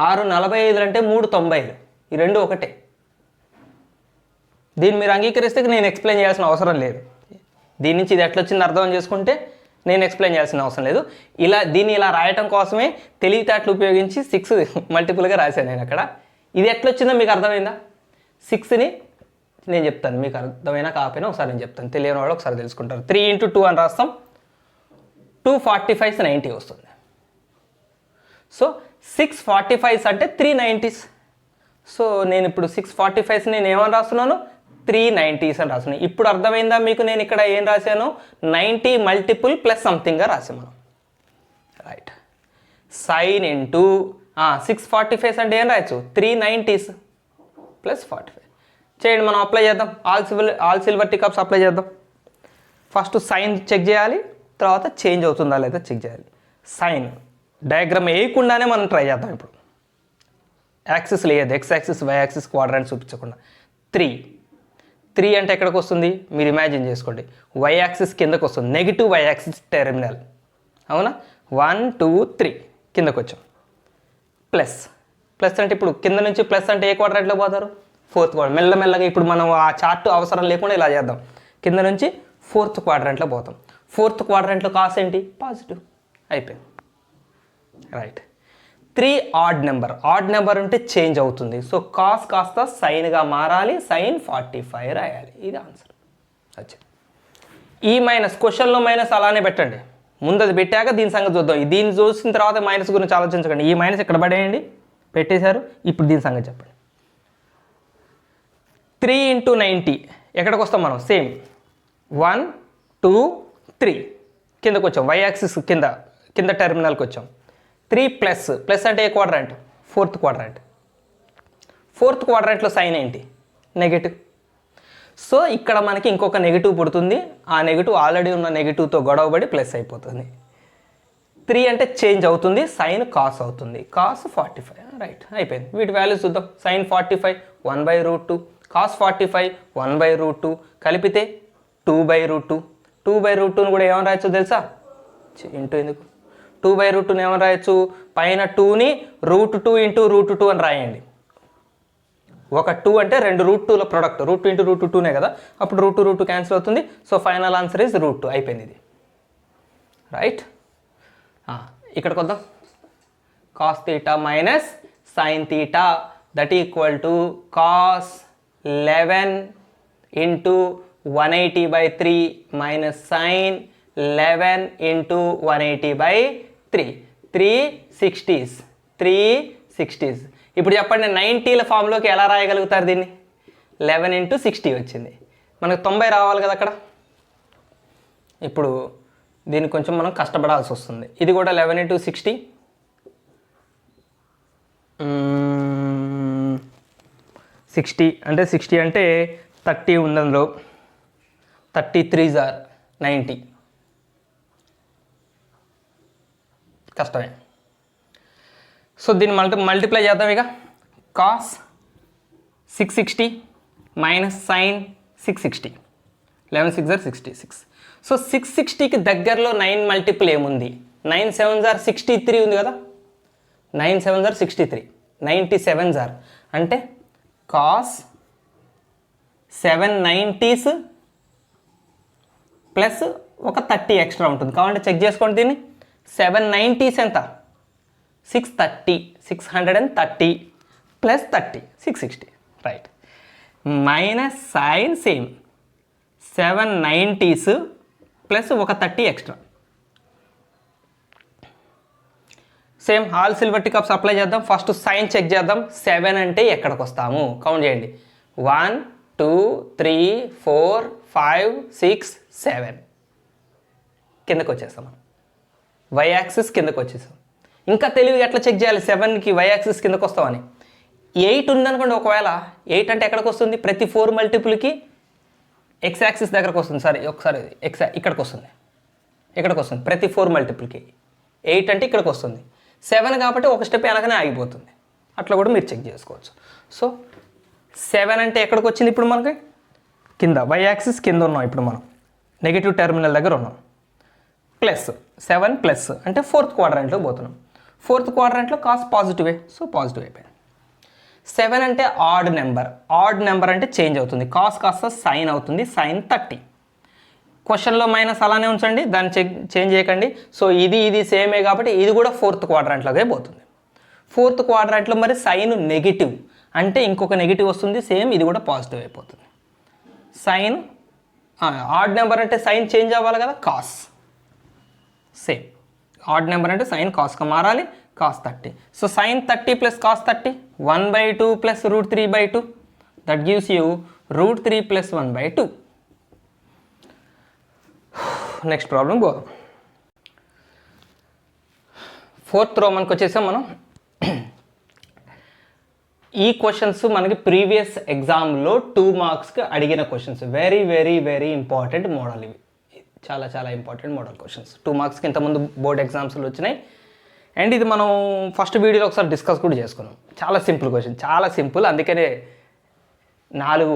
6:45 అంటే 3:90. ఈ రెండు ఒకటే. దీన్ని మీరు అంగీకరిస్తే నేను ఎక్స్ప్లెయిన్ చేయాల్సిన అవసరం లేదు. దీని నుంచి ఇది ఎట్లా వచ్చింది అర్థం చేసుకుంటే నేను ఎక్స్ప్లెయిన్ చేయాల్సిన అవసరం లేదు. దీన్ని ఇలా రాయటం కోసమే తెలివితేటలు ఉపయోగించి 6 మల్టిపుల్గా రాశాను నేను అక్కడ. ఇది ఎట్లా వచ్చిందో మీకు అర్థమైందా? 6ని నేను చెప్తాను, మీకు అర్థమైనా కాకపోయినా ఒకసారి నేను చెప్తాను, తెలియని వాళ్ళు ఒకసారి తెలుసుకుంటారు. 3 × 2 అని రాస్తాం, 245 90 వస్తుంది. సో 645 అంటే 390s. సో నేను ఇప్పుడు 645 నేను ఏమని రాస్తున్నాను? 390s అని రాస్తున్నాను. ఇప్పుడు అర్థమైందా మీకు? నేను ఇక్కడ ఏం రాశాను? 90 మల్టిపుల్ ప్లస్ సంథింగ్గా రాసాం మనం. రైట్. సైన్ ఇంటూ 645 అంటే ఏం రాయచ్చు? 390s ప్లస్ 45 చేయండి. మనం అప్లై చేద్దాం. ఆల్ సిల్వర్ టీకప్స్ అప్లై చేద్దాం. ఫస్ట్ సైన్ చెక్ చేయాలి, తర్వాత చేంజ్ అవుతుందా లేదా చెక్ చేయాలి. సైన్ డయాగ్రామ్ వేయకుండానే మనం ట్రై చేద్దాం. ఇప్పుడు యాక్సిస్ లేదు, X axis why axis quadrant చూపించకుండా. 3 అంటే ఎక్కడికి వస్తుంది? మీరు ఇమాజిన్ చేసుకోండి. వై యాక్సిస్ కిందకు వస్తుంది, నెగిటివ్ వై యాక్సిస్ టెర్మినల్. అవునా? 1 2 3 కిందకు వచ్చాం. ప్లస్ అంటే ఇప్పుడు కింద నుంచి ప్లస్ అంటే ఏ క్వాడ్రాంట్లో పోతారు? 4th quadrant. మెల్లమెల్లగా ఇప్పుడు మనం ఆ చార్ట్ అవసరం లేకుండా ఇలా చేద్దాం. కింద నుంచి 4th క్వాడ్రాంట్లో పోతాం. 4th క్వాడ్రాంట్లో కాస్ ఏంటి? పాజిటివ్. అయిపోయింది. రైట్. 3 ఆడ్ నెంబర్ ఉంటే చేంజ్ అవుతుంది. సో కాస్ కాస్త సైన్గా మారాలి, సైన్ 45 రాయాలి. ఇది ఆన్సర్. వచ్చింది. ఈ మైనస్ క్వశ్చన్లో మైనస్ అలానే పెట్టండి. ముందు అది పెట్టాక దీని సంగతి చూద్దాం. దీన్ని చూసిన తర్వాత మైనస్ గురించి ఆలోచించకండి. ఈ మైనస్ ఇక్కడ పడేయండి, పెట్టేశారు. ఇప్పుడు దీని సంగతి చెప్పండి. 3 × 90 ఎక్కడికి వస్తాం మనం? సేమ్ 1 2 3 కిందకు వచ్చాం. వై యాక్సిస్ కింద టెర్మినల్కి వచ్చాం. 3 ప్లస్ అంటే ఏ quadrant? 4th quadrant. 4th క్వాడ్రాంట్లో sign ఏంటి? నెగిటివ్. సో ఇక్కడ మనకి ఇంకొక నెగిటివ్ పుడుతుంది. ఆ నెగిటివ్ ఆల్రెడీ ఉన్న నెగిటివ్తో గొడవబడి ప్లస్ అయిపోతుంది. 3 అంటే చేంజ్ అవుతుంది, సైన్ కాస్ అవుతుంది. కాస్ 45. రైట్, అయిపోయింది. వీటి వాల్యూస్ చూద్దాం. సైన్ 45 1/√2, కాస్ 45 1/√2, కలిపితే 2/√2. 2/√2ని కూడా ఏమని రాయొచ్చు తెలుసా? ఇంటూ ఎందుకు? 2/√2ని ఏమని రాయొచ్చు? పైన 2ని √2 × √2 అని రాయండి. ఒక 2 అంటే 2 √2ల ప్రొడక్ట్. √2 × √2నే కదా, అప్పుడు √2 క్యాన్సిల్ అవుతుంది. So final answer is √2. అయిపోయింది ఇది. రైట్. ఇక్కడికి వద్దాం. Cos theta minus sine theta that equal to cos 11 × 180/3 minus sine 11 × 180/3. 360s. ఇప్పుడు చెప్పండి, 90ల ఫామ్లోకి ఎలా రాయగలుగుతారు దీన్ని? 11 × 60 వచ్చింది. మనకు 90 రావాలి కదా అక్కడ. ఇప్పుడు దీన్ని కొంచెం మనం కష్టపడాల్సి వస్తుంది. ఇది కూడా 11 × 60. 60 అంటే 30 ఉంది అందులో. 33s are 90. కష్టమే. సో దీన్ని మల్టిప్లై చేద్దాం ఇక. Cos 660 minus sine 660. 11 6 are 66. So 660కి దగ్గరలో 9 మల్టిపుల్ ఏముంది? 9 7s are 63 ఉంది కదా. 9 7s are 63. 97s are అంటే కాస్ 790s ప్లస్ ఒక 30 ఎక్స్ట్రా ఉంటుంది. కావాలంటే చెక్ చేసుకోండి దీన్ని. 790s ఎంత? 630 plus 30 660. Right. Minus sine same 790s plus ఒక 30 extra. Same all silver teacups apply చేద్దాం. ఫస్ట్ సైన్ చెక్ చేద్దాం. 7 అంటే ఎక్కడికి వస్తాము? కౌంట్ చేయండి. 1 2 3 4 5 6 7 కిందకు వచ్చేస్తాం మనం. వై యాక్సిస్ కిందకు వచ్చేసాం. ఇంకా తెలివిగా ఎట్లా చెక్ చేయాలి 7కి వై యాక్సిస్ కిందకు వస్తామని? 8 ఉందనుకోండి. ఒకవేళ 8 అంటే ఎక్కడికి వస్తుంది? ప్రతి 4 మల్టిపుల్కి ఎక్స్ యాక్సిస్ దగ్గరకు వస్తుంది. ఒకసారి ఇక్కడికి వస్తుంది. ప్రతి 4 మల్టిపుల్కి 8 అంటే ఇక్కడికి వస్తుంది. 7 కాబట్టి ఒక స్టెప్ వెనకనే ఆగిపోతుంది. అట్లా కూడా మీరు చెక్ చేసుకోవచ్చు. సో 7 అంటే ఎక్కడికి వచ్చింది? ఇప్పుడు మనకి కింద వై యాక్సిస్ కింద ఉన్నాం. ఇప్పుడు మనం నెగిటివ్ టెర్మినల్ దగ్గర ఉన్నాం. ప్లస్ 7 ప్లస్ అంటే ఫోర్త్ క్వాడ్రంట్లో పోతున్నాం. ఫోర్త్ క్వాడ్రంట్లో కాస్ పాజిటివే, సో పాజిటివ్ అయిపోయింది. 7 అంటే ఆడ్ నెంబర్ అంటే చేంజ్ అవుతుంది. కాస్ కాస్త సైన్ అవుతుంది, సైన్ 30. క్వశ్చన్లో మైనస్ అలానే ఉంచండి, దాన్ని చేంజ్ చేయకండి. సో ఇది సేమే కాబట్టి ఇది కూడా ఫోర్త్ క్వాడ్రంట్లోకే పోతుంది. ఫోర్త్ క్వాడ్రంట్లో మరి సైన్ నెగిటివ్ అంటే ఇంకొక నెగిటివ్ వస్తుంది, సేమ్ ఇది కూడా పాజిటివ్ అయిపోతుంది. సైన్ ఆడ్ నెంబర్ అంటే సైన్ చేంజ్ అవ్వాలి కదా, కాస్ సేమ్. ఆడ్ నెంబర్ అంటే సైన్ కాస్గా మారాలి, cos 30. So sine 30 plus cos 30 1/2 plus √3/2 that gives you √3 plus 1/2. Next problem go. Fourth రోమన్కి వచ్చేసాం మనం. ఈ క్వశ్చన్స్ మనకి ప్రీవియస్ ఎగ్జామ్లో 2 మార్క్స్కి అడిగిన questions. Very very very important model ఇవి, చాలా చాలా ఇంపార్టెంట్ మోడల్ క్వశ్చన్స్. 2 మార్క్స్కి ఇంతకుముందు బోర్డ్ ఎగ్జామ్స్లో వచ్చినాయి. అండ్ ఇది మనం ఫస్ట్ వీడియోలో ఒకసారి డిస్కస్ కూడా చేసుకున్నాం. చాలా సింపుల్ క్వశ్చన్, చాలా సింపుల్. అందుకనే 4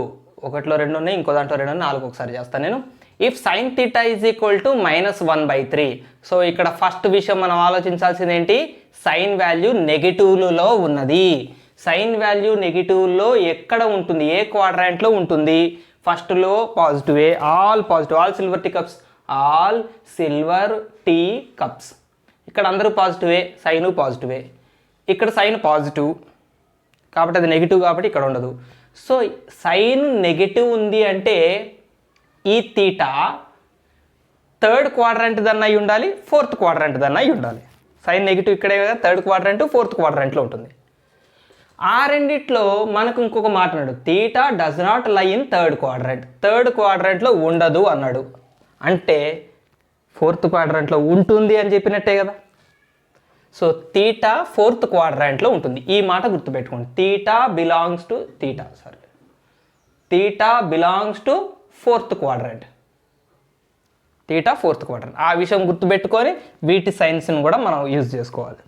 ఒకటిలో 2 ఉన్నాయి, ఇంకో దాంట్లో 2 ఉన్నాయి, 4 ఒకసారి చేస్తాను నేను. If sine theta is equal to -1/3. So ఇక్కడ ఫస్ట్ విషయం మనం ఆలోచించాల్సింది ఏంటి, సైన్ వాల్యూ నెగిటివ్లో ఉన్నది. సైన్ వాల్యూ నెగిటివ్లో ఎక్కడ ఉంటుంది, ఏ క్వాడ్రాంట్లో ఉంటుంది? ఫస్ట్లో పాజిటివే, all positive, all silver tea cups, all silver tea cups. ఇక్కడ అందరూ పాజిటివే, సైను పాజిటివే. ఇక్కడ సైన్ పాజిటివ్ కాబట్టి అది నెగిటివ్ కాబట్టి ఇక్కడ ఉండదు. సో సైన్ నెగిటివ్ ఉంది అంటే ఈ తీటా థర్డ్ క్వాడ్రంట్ దన్న అయి ఉండాలి, ఫోర్త్ క్వాడ్రంట్ దన్న అయి ఉండాలి. సైన్ నెగిటివ్ ఇక్కడే కదా, థర్డ్ క్వాడ్రంట్ ఫోర్త్ క్వాడ్రంట్లో ఉంటుంది. ఆ రెండిట్లో మనకు ఇంకొక మాట అన్నాడు, theta does not lie in third quadrant. Third క్వాడ్రంట్లో ఉండదు అన్నాడు అంటే ఫోర్త్ క్వాడ్రంట్లో ఉంటుంది అని చెప్పినట్టే కదా. సో తీటా ఫోర్త్ క్వాడ్రంట్లో ఉంటుంది. ఈ మాట గుర్తుపెట్టుకోండి, theta belongs to fourth quadrant. Theta fourth quadrant, ఆ విషయం గుర్తుపెట్టుకొని వీటి సైన్స్ని కూడా మనం యూజ్ చేసుకోవాలి.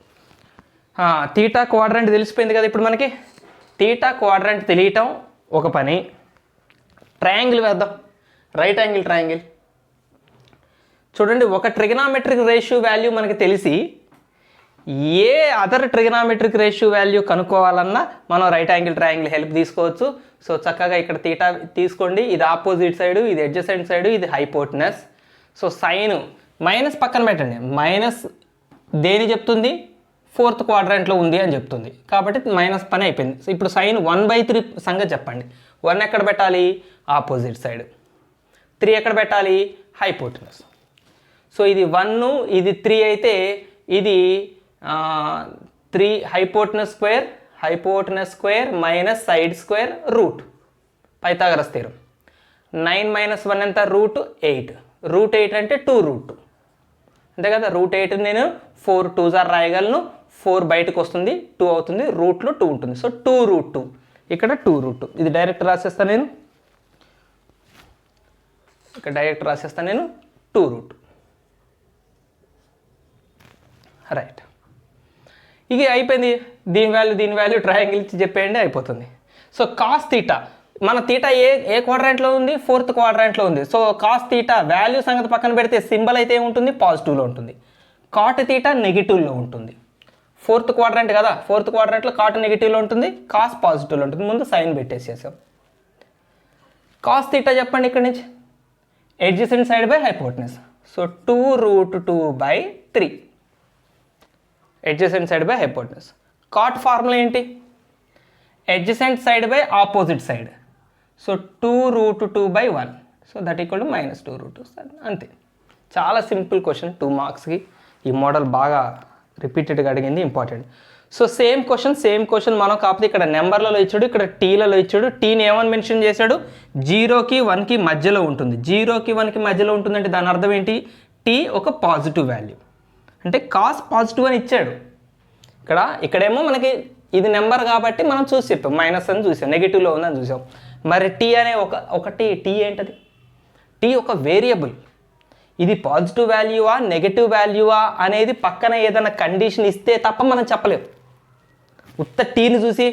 తీటా క్వాడ్రంట్ తెలిసిపోయింది కదా ఇప్పుడు మనకి. తీటా క్వాడ్రంట్ తెలియటం ఒక పని. ట్రయాంగిల్ వేద్దాం, రైట్ యాంగిల్ ట్రయాంగిల్. చూడండి, ఒక ట్రిగనామెట్రిక్ రేషియో వాల్యూ మనకి తెలిసి ఏ అదర్ ట్రిగనామెట్రిక్ రేషియో వాల్యూ కనుక్కోవాలన్నా మనం రైట్ యాంగిల్ ట్రయాంగిల్ హెల్ప్ తీసుకోవచ్చు. సో చక్కగా ఇక్కడ తీటా తీసుకోండి, ఇది ఆపోజిట్ సైడు, ఇది అడ్జసెంట్ సైడు, ఇది హైపోటెనస్. సో సైన్ మైనస్ పక్కన పెట్టండి, మైనస్ దేని చెప్తుంది, ఫోర్త్ క్వాడ్రంట్లో ఉంది అని చెప్తుంది కాబట్టి మైనస్ పని అయిపోయింది. సో ఇప్పుడు సైన్ 1/3 సంగతి చెప్పండి. 1 ఎక్కడ పెట్టాలి, ఆపోజిట్ సైడ్. 3 ఎక్కడ పెట్టాలి, హైపోటెనస్. సో ఇది 1, ఇది 3 అయితే ఇది 3 hypotenuse square minus side square root, Pythagoras theorem. 9 - 1 ఎంత, √8. √8 అంటే 2√2 అంతే కదా. √8 నేను 4 2s రాయగలను, 4 బయటకు వస్తుంది, 2 అవుతుంది, రూట్లో 2 ఉంటుంది. సో 2√2, ఇక్కడ 2√2. ఇది డైరెక్ట్ రాసేస్తాను నేను, ఇక్కడ డైరెక్ట్ రాసేస్తాను నేను 2√2. రైట్, ఇక అయిపోయింది. దీని వాల్యూ ట్రయాంగిల్ ఇచ్చి చెప్పేయండి, అయిపోతుంది. సో కాస్ తీటా, మన తీటా ఏ క్వాడ్రాంట్లో ఉంది, ఫోర్త్ క్వాడ్రాంట్లో ఉంది. సో కాస్ తీటా వాల్యూ సంగతి పక్కన పెడితే సింబల్ అయితే ఏముంటుంది, పాజిటివ్లో ఉంటుంది. కాట్ తీటా నెగిటివ్లో ఉంటుంది. ఫోర్త్ క్వాడ్రాంట్ కదా, ఫోర్త్ క్వాడ్రాంట్లో కాట్ నెగిటివ్లో ఉంటుంది, కాస్ పాజిటివ్లో ఉంటుంది. ముందు సైన్ పెట్టేసేసాం. కాస్ తీటా చెప్పండి ఇక్కడ నుంచి, adjacent side by hypotenuse. So 2√2/3 adjacent side by hypotenuse. Cot formula ఏంటి, adjacent side by opposite side. So 2√2/1. So that equal to -2√2. అంతే, చాలా సింపుల్ క్వశ్చన్. 2 మార్క్స్కి ఈ మోడల్ బాగా రిపీటెడ్గా అడిగింది, ఇంపార్టెంట్. సో సేమ్ క్వశ్చన్ మనం కాకపోతే ఇక్కడ నెంబర్లలో ఇచ్చాడు, ఇక్కడ టీలలో ఇచ్చాడు. టీని ఏమని మెన్షన్ చేశాడు, 0కి 1కి మధ్యలో ఉంటుంది. 0కి 1కి మధ్యలో ఉంటుందంటే దాని అర్థం ఏంటి, టీ ఒక పాజిటివ్ వాల్యూ అంటే కాస్ పాజిటివ్ అని ఇచ్చాడు. ఇక్కడేమో మనకి ఇది నెంబర్ కాబట్టి మనం చూసి చెప్పాం, మైనస్ అని చూసాం, నెగిటివ్లో ఉందని చూసాం. మరి టీ అనే ఒకటి టీ ఏంటది, టీ ఒక వేరియబుల్. ఇది పాజిటివ్ వాల్యూవా నెగటివ్ వాల్యూవా అనేది పక్కన ఏదైనా కండిషన్ ఇస్తే తప్ప మనం చెప్పలేం. ఉత్త టీని చూసి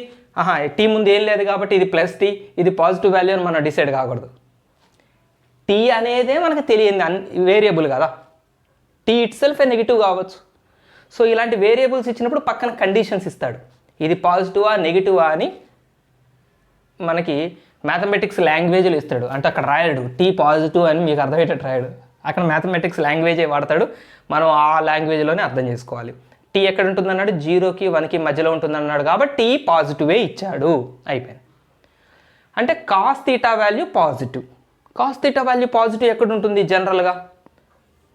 టీ ముందు ఏం లేదు కాబట్టి ఇది ప్లస్ టీ, ఇది పాజిటివ్ వాల్యూ అని మనం డిసైడ్ కాకూడదు. టీ అనేదే మనకు తెలియంది, వేరియబుల్ కదా. టీ ఇట్ సెల్ఫే నెగిటివ్ కావచ్చు. సో ఇలాంటి వేరియబుల్స్ ఇచ్చినప్పుడు పక్కన కండిషన్స్ ఇస్తాడు, ఇది పాజిటివా నెగిటివా అని మనకి మ్యాథమెటిక్స్ లాంగ్వేజ్లో ఇస్తాడు. అంటే అక్కడ రాయడు టీ పాజిటివ్ అని మీకు అర్థమయ్యేటట్టు రాయడు, అక్కడ మ్యాథమెటిక్స్ లాంగ్వేజే వాడతాడు, మనం ఆ లాంగ్వేజ్లోనే అర్థం చేసుకోవాలి. టీ ఎక్కడ ఉంటుందన్నాడు, 0కి 1కి మధ్యలో ఉంటుందన్నాడు కాబట్టి పాజిటివే ఇచ్చాడు, అయిపోయింది. అంటే cos theta value positive. Cos theta value positive ఎక్కడ ఉంటుంది జనరల్గా,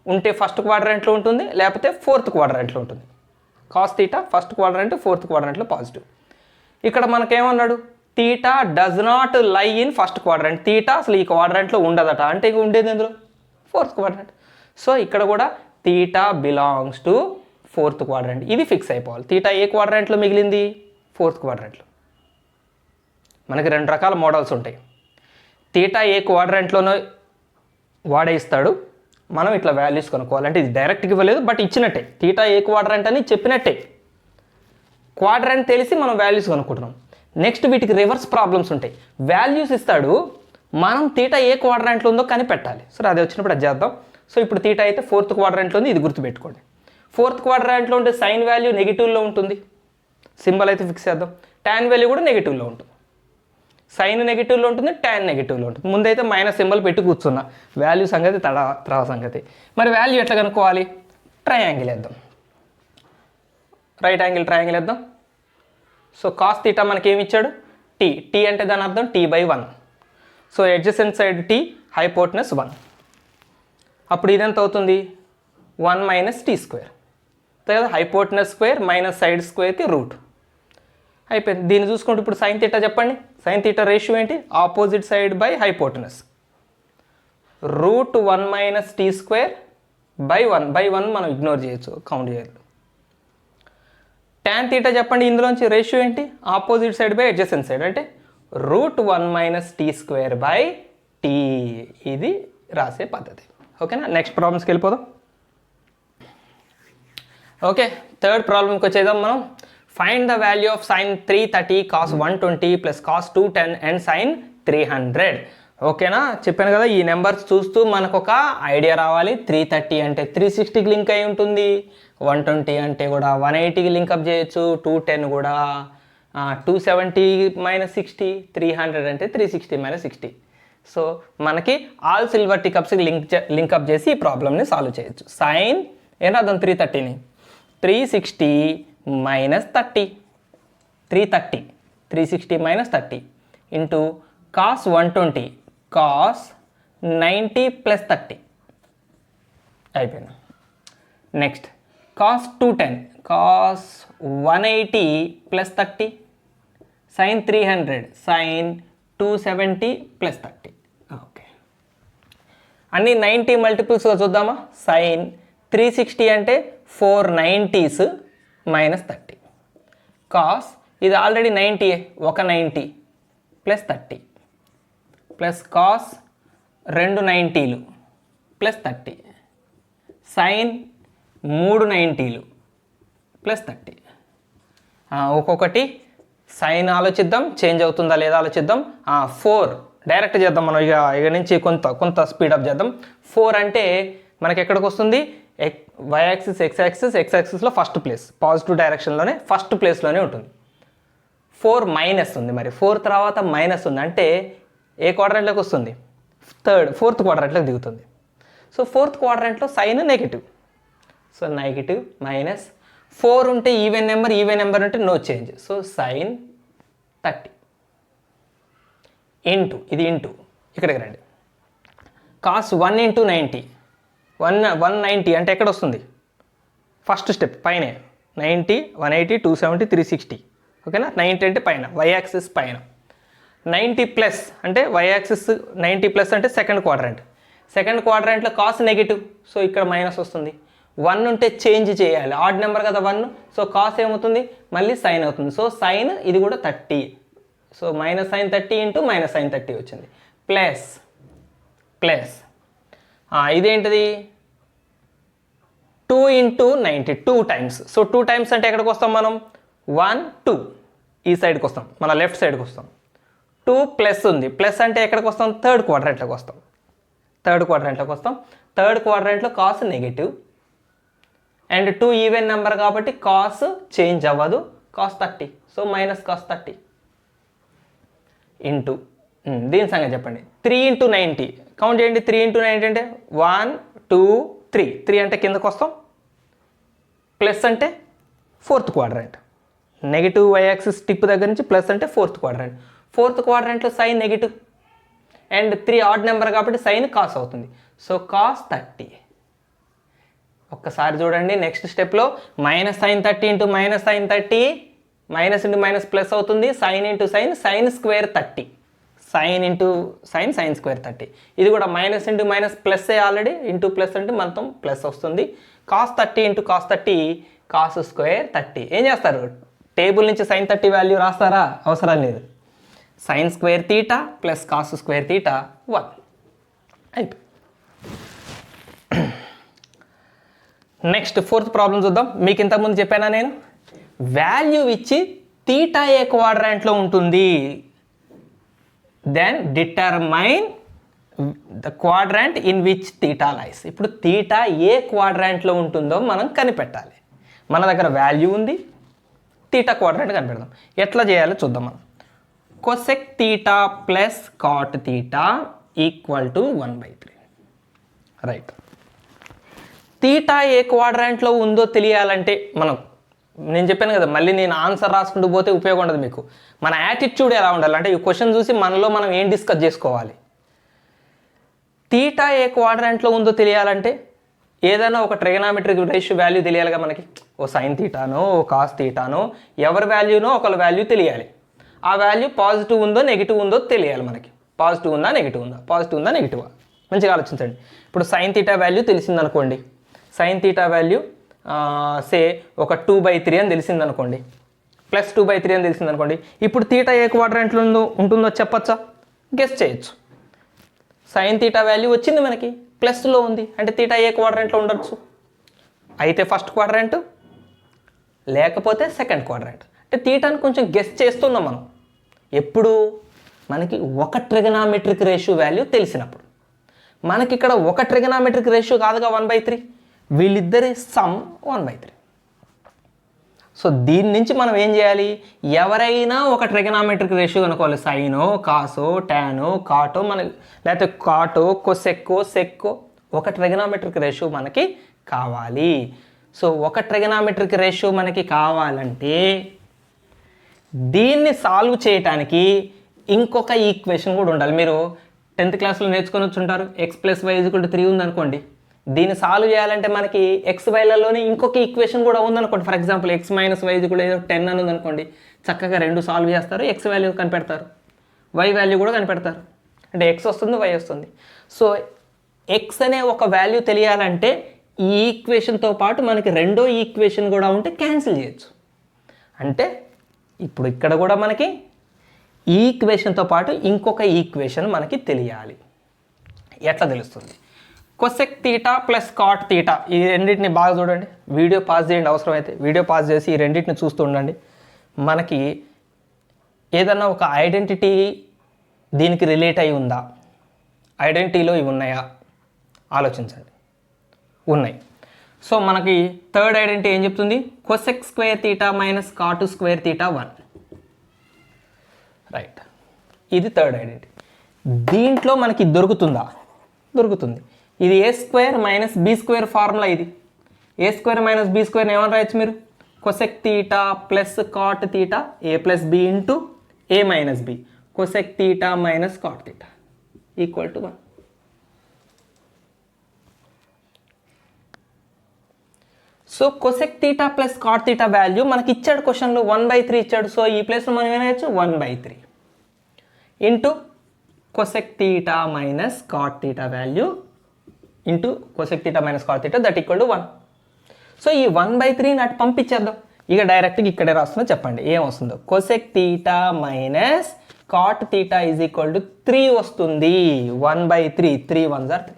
ఉంటే ఫస్ట్ క్వాడ్రంట్లో ఉంటుంది, లేకపోతే ఫోర్త్ క్వాడ్రంట్లో ఉంటుంది. Cos theta first quadrant, fourth క్వాడ్రంట్లో పాజిటివ్. ఇక్కడ మనకేమన్నాడు, theta does not lie in first quadrant, theta అసలు ఈ క్వాడ్రంట్లో ఉండదట, అంటే ఇక ఉండేది ఎందులో, ఫోర్త్ క్వాడ్రంట్. సో ఇక్కడ కూడా theta belongs to fourth quadrant, ఇది ఫిక్స్ అయిపోవాలి. తీటా ఏ క్వాడ్రంట్లో మిగిలింది, ఫోర్త్ క్వాడ్రంట్లో. మనకి 2 రకాల మోడల్స్ ఉంటాయి. తీటా ఏ క్వాడ్రంట్లోనో వాడే ఇస్తాడు, మనం ఇట్లా వాల్యూస్ కనుక్కోవాలి. అంటే ఇది డైరెక్ట్గా ఇవ్వలేదు, బట్ ఇచ్చినట్టే, తీటా ఏ క్వాడ్రంట్ అని చెప్పినట్టే, క్వాడ్రంట్ తెలిసి మనం వాల్యూస్ కనుక్కుంటున్నాం. నెక్స్ట్ వీటికి రివర్స్ ప్రాబ్లమ్స్ ఉంటాయి, వాల్యూస్ ఇస్తాడు, మనం తీటా ఏ క్వాడ్రంట్లో ఉందో కనిపెట్టాలి. సో అది వచ్చినప్పుడు అది చేద్దాం. సో ఇప్పుడు తీటా అయితే ఫోర్త్ క్వాడ్రంట్లో ఉంది, ఇది గుర్తుపెట్టుకోండి. ఫోర్త్ క్వాడ్రంట్లో ఉంటే సైన్ వాల్యూ నెగిటివ్లో ఉంటుంది, సింబల్ అయితే ఫిక్స్ చేద్దాం. ట్యాన్ వాల్యూ కూడా నెగిటివ్లో ఉంటుంది, సైన్ నెగిటివ్లో ఉంటుంది, ట్యాన్ నెగిటివ్లో ఉంటుంది. ముందైతే మైనస్ సింబల్ పెట్టి కూర్చున్నా, వాల్యూ సంగతి తర్వాత సంగతి. మరి వాల్యూ ఎట్లా కనుక్కోవాలి, ట్రయాంగిల్ వేద్దాం, రైట్ యాంగిల్ ట్రయాంగిల్ వేద్దాం. సో కాస్ తీటా మనకి ఏమి ఇచ్చాడు, టీ. టీ అంటే దాని అర్థం t/1. So adjacent side t, hypotenuse 1. అప్పుడు ఇదెంత అవుతుంది, 1 - t². కదా, హైపోటెనస్ స్క్వేర్ మైనస్ సైడ్ స్క్వేర్కి రూట్, అయిపోయింది. దీన్ని చూసుకుంటే ఇప్పుడు సైన్ తీటా చెప్పండి, సైన్ తీటా రేషియో ఏంటి, opposite side by hypotenuse, √1 - t²/1 మనం ఇగ్నోర్ చేయొచ్చు, కౌంట్ చేయొచ్చు. ట్యాన్ తీటా చెప్పండి, ఇందులోంచి రేషియో ఏంటి, opposite side by adjacent side, అంటే √1 - t²/t. ఇది రాసే పద్ధతి. ఓకేనా, నెక్స్ట్ ప్రాబ్లమ్స్కి వెళ్ళిపోదాం. ఓకే, థర్డ్ ప్రాబ్లమ్కి వచ్చేద్దాం మనం. Find the value of sine 330 cos 120 + cos 210 and sine 300. ఓకేనా, చెప్పాను కదా, ఈ నెంబర్స్ చూస్తూ మనకు ఒక ఐడియా రావాలి. 330 అంటే 360కి లింక్ అయి ఉంటుంది, 120 అంటే కూడా 180కి లింకప్ చేయొచ్చు, 210 కూడా 270 - 60, 300 అంటే 360 - 60. సో మనకి ఆల్ సిల్వర్ టీకప్స్కి లింకప్ చేసి ఈ ప్రాబ్లమ్ని సాల్వ్ చేయొచ్చు. సైన్ ఏం రాద్దాం, 330ని 360 - 30, 330, 360 - 30 ఇంటూ cos 120 cos 90 + 30, అయిపోయింది. Next cos 210 cos 180 + 30 sin 300 sin 270 + 30. Okay, అన్ని 90 మల్టిపుల్స్గా చూద్దామా. sin 360 అంటే 490s - 30 cos ఇది ఆల్రెడీ 90, ఒక 90 + 30 ప్లస్ cos 2 90లు + 30 sin 3 90లు + 30. ఒక్కొక్కటి సైన్ ఆలోచిద్దాం, చేంజ్ అవుతుందా లేదా ఆలోచిద్దాం. 4 డైరెక్ట్ చేద్దాం మనం, ఇక నుంచి కొంత స్పీడప్ చేద్దాం. 4 అంటే మనకి ఎక్కడికి వస్తుంది, y యాక్సిస్ x యాక్సిస్లో ఫస్ట్ ప్లేస్, పాజిటివ్ డైరెక్షన్లోనే ఫస్ట్ ప్లేస్లోనే ఉంటుంది. 4 మైనస్ ఉంది, మరి 4 తర్వాత మైనస్ ఉంది అంటే ఏ క్వాడ్రంట్లోకి వస్తుంది, ఫోర్త్ క్వాడ్రంట్లోకి దిగుతుంది. సో ఫోర్త్ క్వాడ్రంట్లో sine negative, so negative minus 4 ఉంటే ఈవెన్ నెంబర్ ఉంటే no change. So sine 30 into ఇది ఇంటూ ఇక్కడికి రండి, కాస్ 1 × 90, 190 అంటే ఎక్కడ వస్తుంది, ఫస్ట్ స్టెప్ పైనే 90, 180, 270, 360. ఓకేనా, 90 అంటే పైన, y యాక్సిస్ పైన. 90 ప్లస్ అంటే y యాక్సిస్ 90 ప్లస్ అంటే సెకండ్ క్వాడ్రంట్లో కాస్ నెగిటివ్, సో ఇక్కడ మైనస్ వస్తుంది. 1 ఉంటే చేంజ్ చేయాలి, ఆడ్ నెంబర్ కదా 1, సో కాస్ ఏమవుతుంది, మళ్ళీ సైన్ అవుతుంది. సో సైన్ ఇది కూడా 30, సో -sin 30 ఇంటూ -sin 30 వచ్చింది. ప్లస్ ఇదేంటిది 2 × 90, 2 టైమ్స్. సో 2 టైమ్స్ అంటే ఎక్కడికి వస్తాం మనం, 1 2 ఈ సైడ్కి వస్తాం, మన లెఫ్ట్ సైడ్కి వస్తాం. 2 ప్లస్ ఉంది, ప్లస్ అంటే ఎక్కడికి వస్తాం, థర్డ్ క్వాడ్రంట్లోకి వస్తాం. థర్డ్ క్వాడ్రంట్లో cos negative, and 2 even number కాబట్టి కాస్ చేంజ్ అవ్వదు, cos 30. So minus cos 30 into దీని సంగతి చెప్పండి. 3 × 90 కౌంట్ చేయండి. 3 × 90 అంటే 1 2 3. 3 అంటే కిందకు వస్తాం, ప్లస్ అంటే fourth quadrant. Negative y axis tip దగ్గర నుంచి ప్లస్ అంటే ఫోర్త్ క్వాడ్రంట్. ఫోర్త్ క్వాడ్రంట్లో sine negative and 3 odd number కాబట్టి సైన్ కాస్ అవుతుంది. So cos 30. ఒక్కసారి చూడండి నెక్స్ట్ స్టెప్లో minus sine 30 into minus sine 30, minus into minus plus అవుతుంది, sine into sine, sine square 30, sine into sine, sine square 30. ఇది కూడా minus into minus plus already, into plus అంటే మొత్తం plus వస్తుంది. Cos 30 into cos 30, cos square 30. ఏం చేస్తారు, table నుంచి sign 30 value రాస్తారా? అవసరం లేదు. Sign square theta plus cos square theta 1 అయిపోయి. నెక్స్ట్ ఫోర్త్ ప్రాబ్లం చూద్దాం. మీకు ఇంతకుముందు చెప్పానా నేను, వాల్యూ ఇచ్చి తీటా ఏ క్వాడ్రాంట్లో ఉంటుంది, then determine the quadrant in which theta lies. ఇప్పుడు తీటా ఏ క్వాడ్రాంట్లో ఉంటుందో మనం కనిపెట్టాలి. మన దగ్గర వాల్యూ ఉంది, తీటా క్వాడ్రాంట్ కనిపెడదాం. ఎట్లా చేయాలో చూద్దాం మనం. Cosec theta plus cot theta equal to 1/3. Right. Theta ఏ క్వాడ్రాంట్లో ఉందో తెలియాలంటే మనం, నేను చెప్పాను కదా, మళ్ళీ నేను ఆన్సర్ రాసుకుంటూ పోతే ఉపయోగం ఉండదు మీకు. మన యాటిట్యూడ్ ఎలా ఉండాలి అంటే, ఈ క్వశ్చన్ చూసి మనలో మనం ఏం డిస్కస్ చేసుకోవాలి. తీటా ఏ క్వాడ్రాంట్లో ఉందో తెలియాలంటే ఏదైనా ఒక ట్రిగనామెట్రిక్ రేషియో వాల్యూ తెలియాలిగా మనకి. ఓ సైన్ తీటానో, ఓ కాస్ తీటానో, ఎవరి వాల్యూనో ఒకళ్ళ వాల్యూ తెలియాలి. ఆ వాల్యూ పాజిటివ్ ఉందో నెగిటివ్ ఉందో తెలియాలి మనకి. పాజిటివ్ ఉందా నెగిటివ్ ఉందా, పాజిటివ్ ఉందా నెగిటివా, మంచిగా ఆలోచించండి. ఇప్పుడు సైన్ తీటా వాల్యూ తెలిసిందనుకోండి, సైన్ తీటా వాల్యూ సే ఒక 2/3 అని తెలిసిందనుకోండి, ప్లస్ 2/3 అని తెలిసిందనుకోండి. ఇప్పుడు తీటా ఏ క్వాడ్రాంట్లో ఉంటుందో చెప్పచ్చా? గెస్ చేయొచ్చు. సైన్ తీటా వాల్యూ వచ్చింది మనకి, ప్లస్లో ఉంది అంటే తీటా ఏ క్వాడ్రాంట్లో ఉండొచ్చు. అయితే ఫస్ట్ క్వాడ్రాంట్, లేకపోతే సెకండ్ క్వాడ్రాంట్. అంటే తీటాను కొంచెం గెస్ చేస్తున్నాం మనం. ఎప్పుడు మనకి ఒక ట్రిగనామెట్రిక్ రేషియో వాల్యూ తెలిసినప్పుడు. మనకి ఇక్కడ ఒక ట్రిగనామెట్రిక్ రేషియో కాదుగా 1/3, వీళ్ళిద్దరి సమ్ 1/3. సో దీని నుంచి మనం ఏం చేయాలి, ఎవరైనా ఒక ట్రిగనామెట్రిక్ రేషియో అనుకోవాలి. సైనో, కాసో, టానో, కాటో, మనకి లేకపోతే కాటో, కొసెక్కో, సెక్కో, ఒక ట్రిగనామెట్రిక్ రేషియో మనకి కావాలి. సో ఒక ట్రిగనామెట్రిక్ రేషియో మనకి కావాలంటే దీన్ని సాల్వ్ చేయటానికి ఇంకొక ఈక్వేషన్ కూడా ఉండాలి. మీరు 10th క్లాస్లో నేర్చుకొని వచ్చుంటారు. x + y = 3 ఉందనుకోండి, దీన్ని సాల్వ్ చేయాలంటే మనకి xyలలోనే ఇంకొక ఈక్వేషన్ కూడా ఉందనుకోండి. ఫర్ ఎగ్జాంపుల్ x - y = 10 అని ఉందనుకోండి, చక్కగా రెండు సాల్వ్ చేస్తారు, x వాల్యూ కనిపెడతారు, y వాల్యూ కూడా కనిపెడతారు. అంటే x వస్తుంది, y వస్తుంది. సో x అనే ఒక వాల్యూ తెలియాలంటే ఈ ఈక్వేషన్తో పాటు మనకి రెండో ఈక్వేషన్ కూడా ఉంటే క్యాన్సిల్ చేయొచ్చు. అంటే ఇప్పుడు ఇక్కడ కూడా మనకి ఈ ఈక్వేషన్తో పాటు ఇంకొక ఈక్వేషన్ మనకి తెలియాలి. ఎట్లా తెలుస్తుంది? Cosec theta plus cot theta, ఈ రెండింటిని బాగా చూడండి. వీడియో పాజ్ చేయండి, అవసరమైతే వీడియో పాజ్ చేసి ఈ రెండింటిని చూస్తూ ఉండండి. మనకి ఏదన్నా ఒక ఐడెంటిటీ దీనికి రిలేట్ అయి ఉందా, ఐడెంటిటీలో ఇవి ఉన్నాయా ఆలోచించండి. ఉన్నాయి. సో మనకి థర్డ్ ఐడెంటిటీ ఏం చెప్తుంది? కొసెక్ స్క్వేర్ తీటా మైనస్ కాటు స్క్వేర్ తీటా 1. రైట్, ఇది థర్డ్ ఐడెంటిటీ. దీంట్లో మనకి దొరుకుతుందా? దొరుకుతుంది. ఇది a² - b² ఫార్ములా. ఇది a² - b² ఏమని రాయొచ్చు మీరు? Cosec theta plus cot theta a + b into a - b, cosec theta minus cot theta equal to 1. So cosec theta plus cot theta value మనకి ఇచ్చాడు క్వశ్చన్లో 1/3 ఇచ్చాడు. సో ఈ ప్లేస్లో మనం ఏమైనా 1/3 into cosec theta minus cot theta value into cosec theta minus cot theta that equal to 1. So ఈ 1/3 అటు పంపించేద్దాం. ఇక డైరెక్ట్గా ఇక్కడే రాస్తున్నా, చెప్పండి ఏం వస్తుందో. Cosec theta minus cot theta = 3 వస్తుంది. 1/3, 3 1s are 3.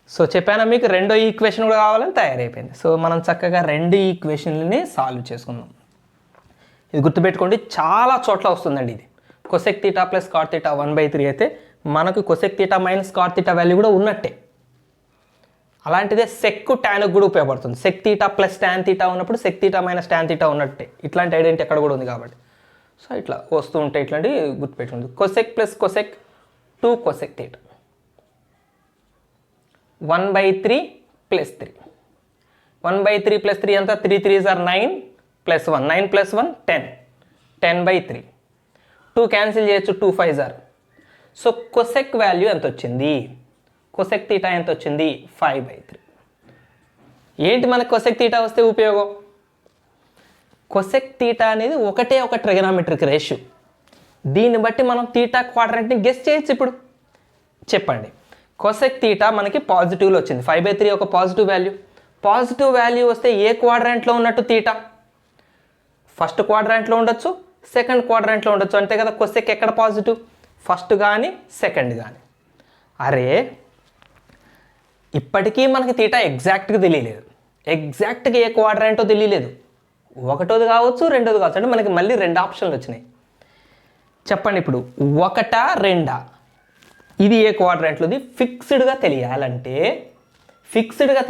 సో చెప్పాను మీకు రెండో ఈక్వేషన్ కూడా కావాలని తయారైపోయింది. సో మనం చక్కగా రెండు ఈక్వేషన్లని సాల్వ్ చేసుకుందాం. ఇది గుర్తుపెట్టుకోండి, చాలా చోట్ల వస్తుందండి ఇది. Cosec theta plus cot theta 1/3 అయితే మనకు cosec theta minus cot theta value కూడా ఉన్నట్టే. అలాంటిదే సెక్ టాన్కి కూడా ఉపయోగపడుతుంది. Sec theta plus tan theta ఉన్నప్పుడు sec theta minus tan theta ఉన్నట్టే. ఇట్లాంటి ఐడెంటిటీ ఎక్కడ కూడా ఉంది కాబట్టి. సో ఇట్లా వస్తూ ఉంటాయి, ఇట్లాంటివి గుర్తుపెట్టుకుంది. Cosec plus cosec 2 cosec theta 1/3 plus 3. 1/3 plus 3 ఎంత? 3 3s are 9 plus 1. 9 plus 1 10. 10/3. 2 cancel చేయొచ్చు, 2 5s are. So cosec value ఎంత వచ్చింది? కొసెక్ తీటా ఎంత వచ్చింది? 5/3. ఏంటి మనకు కొసెక్ తీటా వస్తే ఉపయోగం? కొసెక్ తీటా అనేది ఒకటే ఒక ట్రిగనామెట్రిక్ రేషియో. దీన్ని బట్టి మనం తీటా క్వాడ్రంట్ని గెస్ చేయొచ్చు. ఇప్పుడు చెప్పండి, కొసెక్ తీటా మనకి పాజిటివ్లో వచ్చింది. 5/3 ఒక పాజిటివ్ వాల్యూ. పాజిటివ్ వాల్యూ వస్తే ఏ క్వాడ్రంట్లో ఉన్నట్టు తీటా? ఫస్ట్ క్వాడ్రంట్లో ఉండొచ్చు, సెకండ్ క్వాడ్రంట్లో ఉండొచ్చు, అంతే కదా. కొసెక్ ఎక్కడ పాజిటివ్? ఫస్ట్ కానీ సెకండ్ కానీ. అరే ఇప్పటికీ మనకి తీటా ఎగ్జాక్ట్గా తెలియలేదు. ఎగ్జాక్ట్గా ఏ క్వాడ్రంటో తెలియలేదు. ఒకటోది కావచ్చు, రెండోది కావచ్చు. అంటే మనకి మళ్ళీ 2 ఆప్షన్లు వచ్చినాయి. చెప్పండి ఇప్పుడు, 1 2 ఇది ఏ క్వాడ్రంట్లోది? ఫిక్స్డ్గా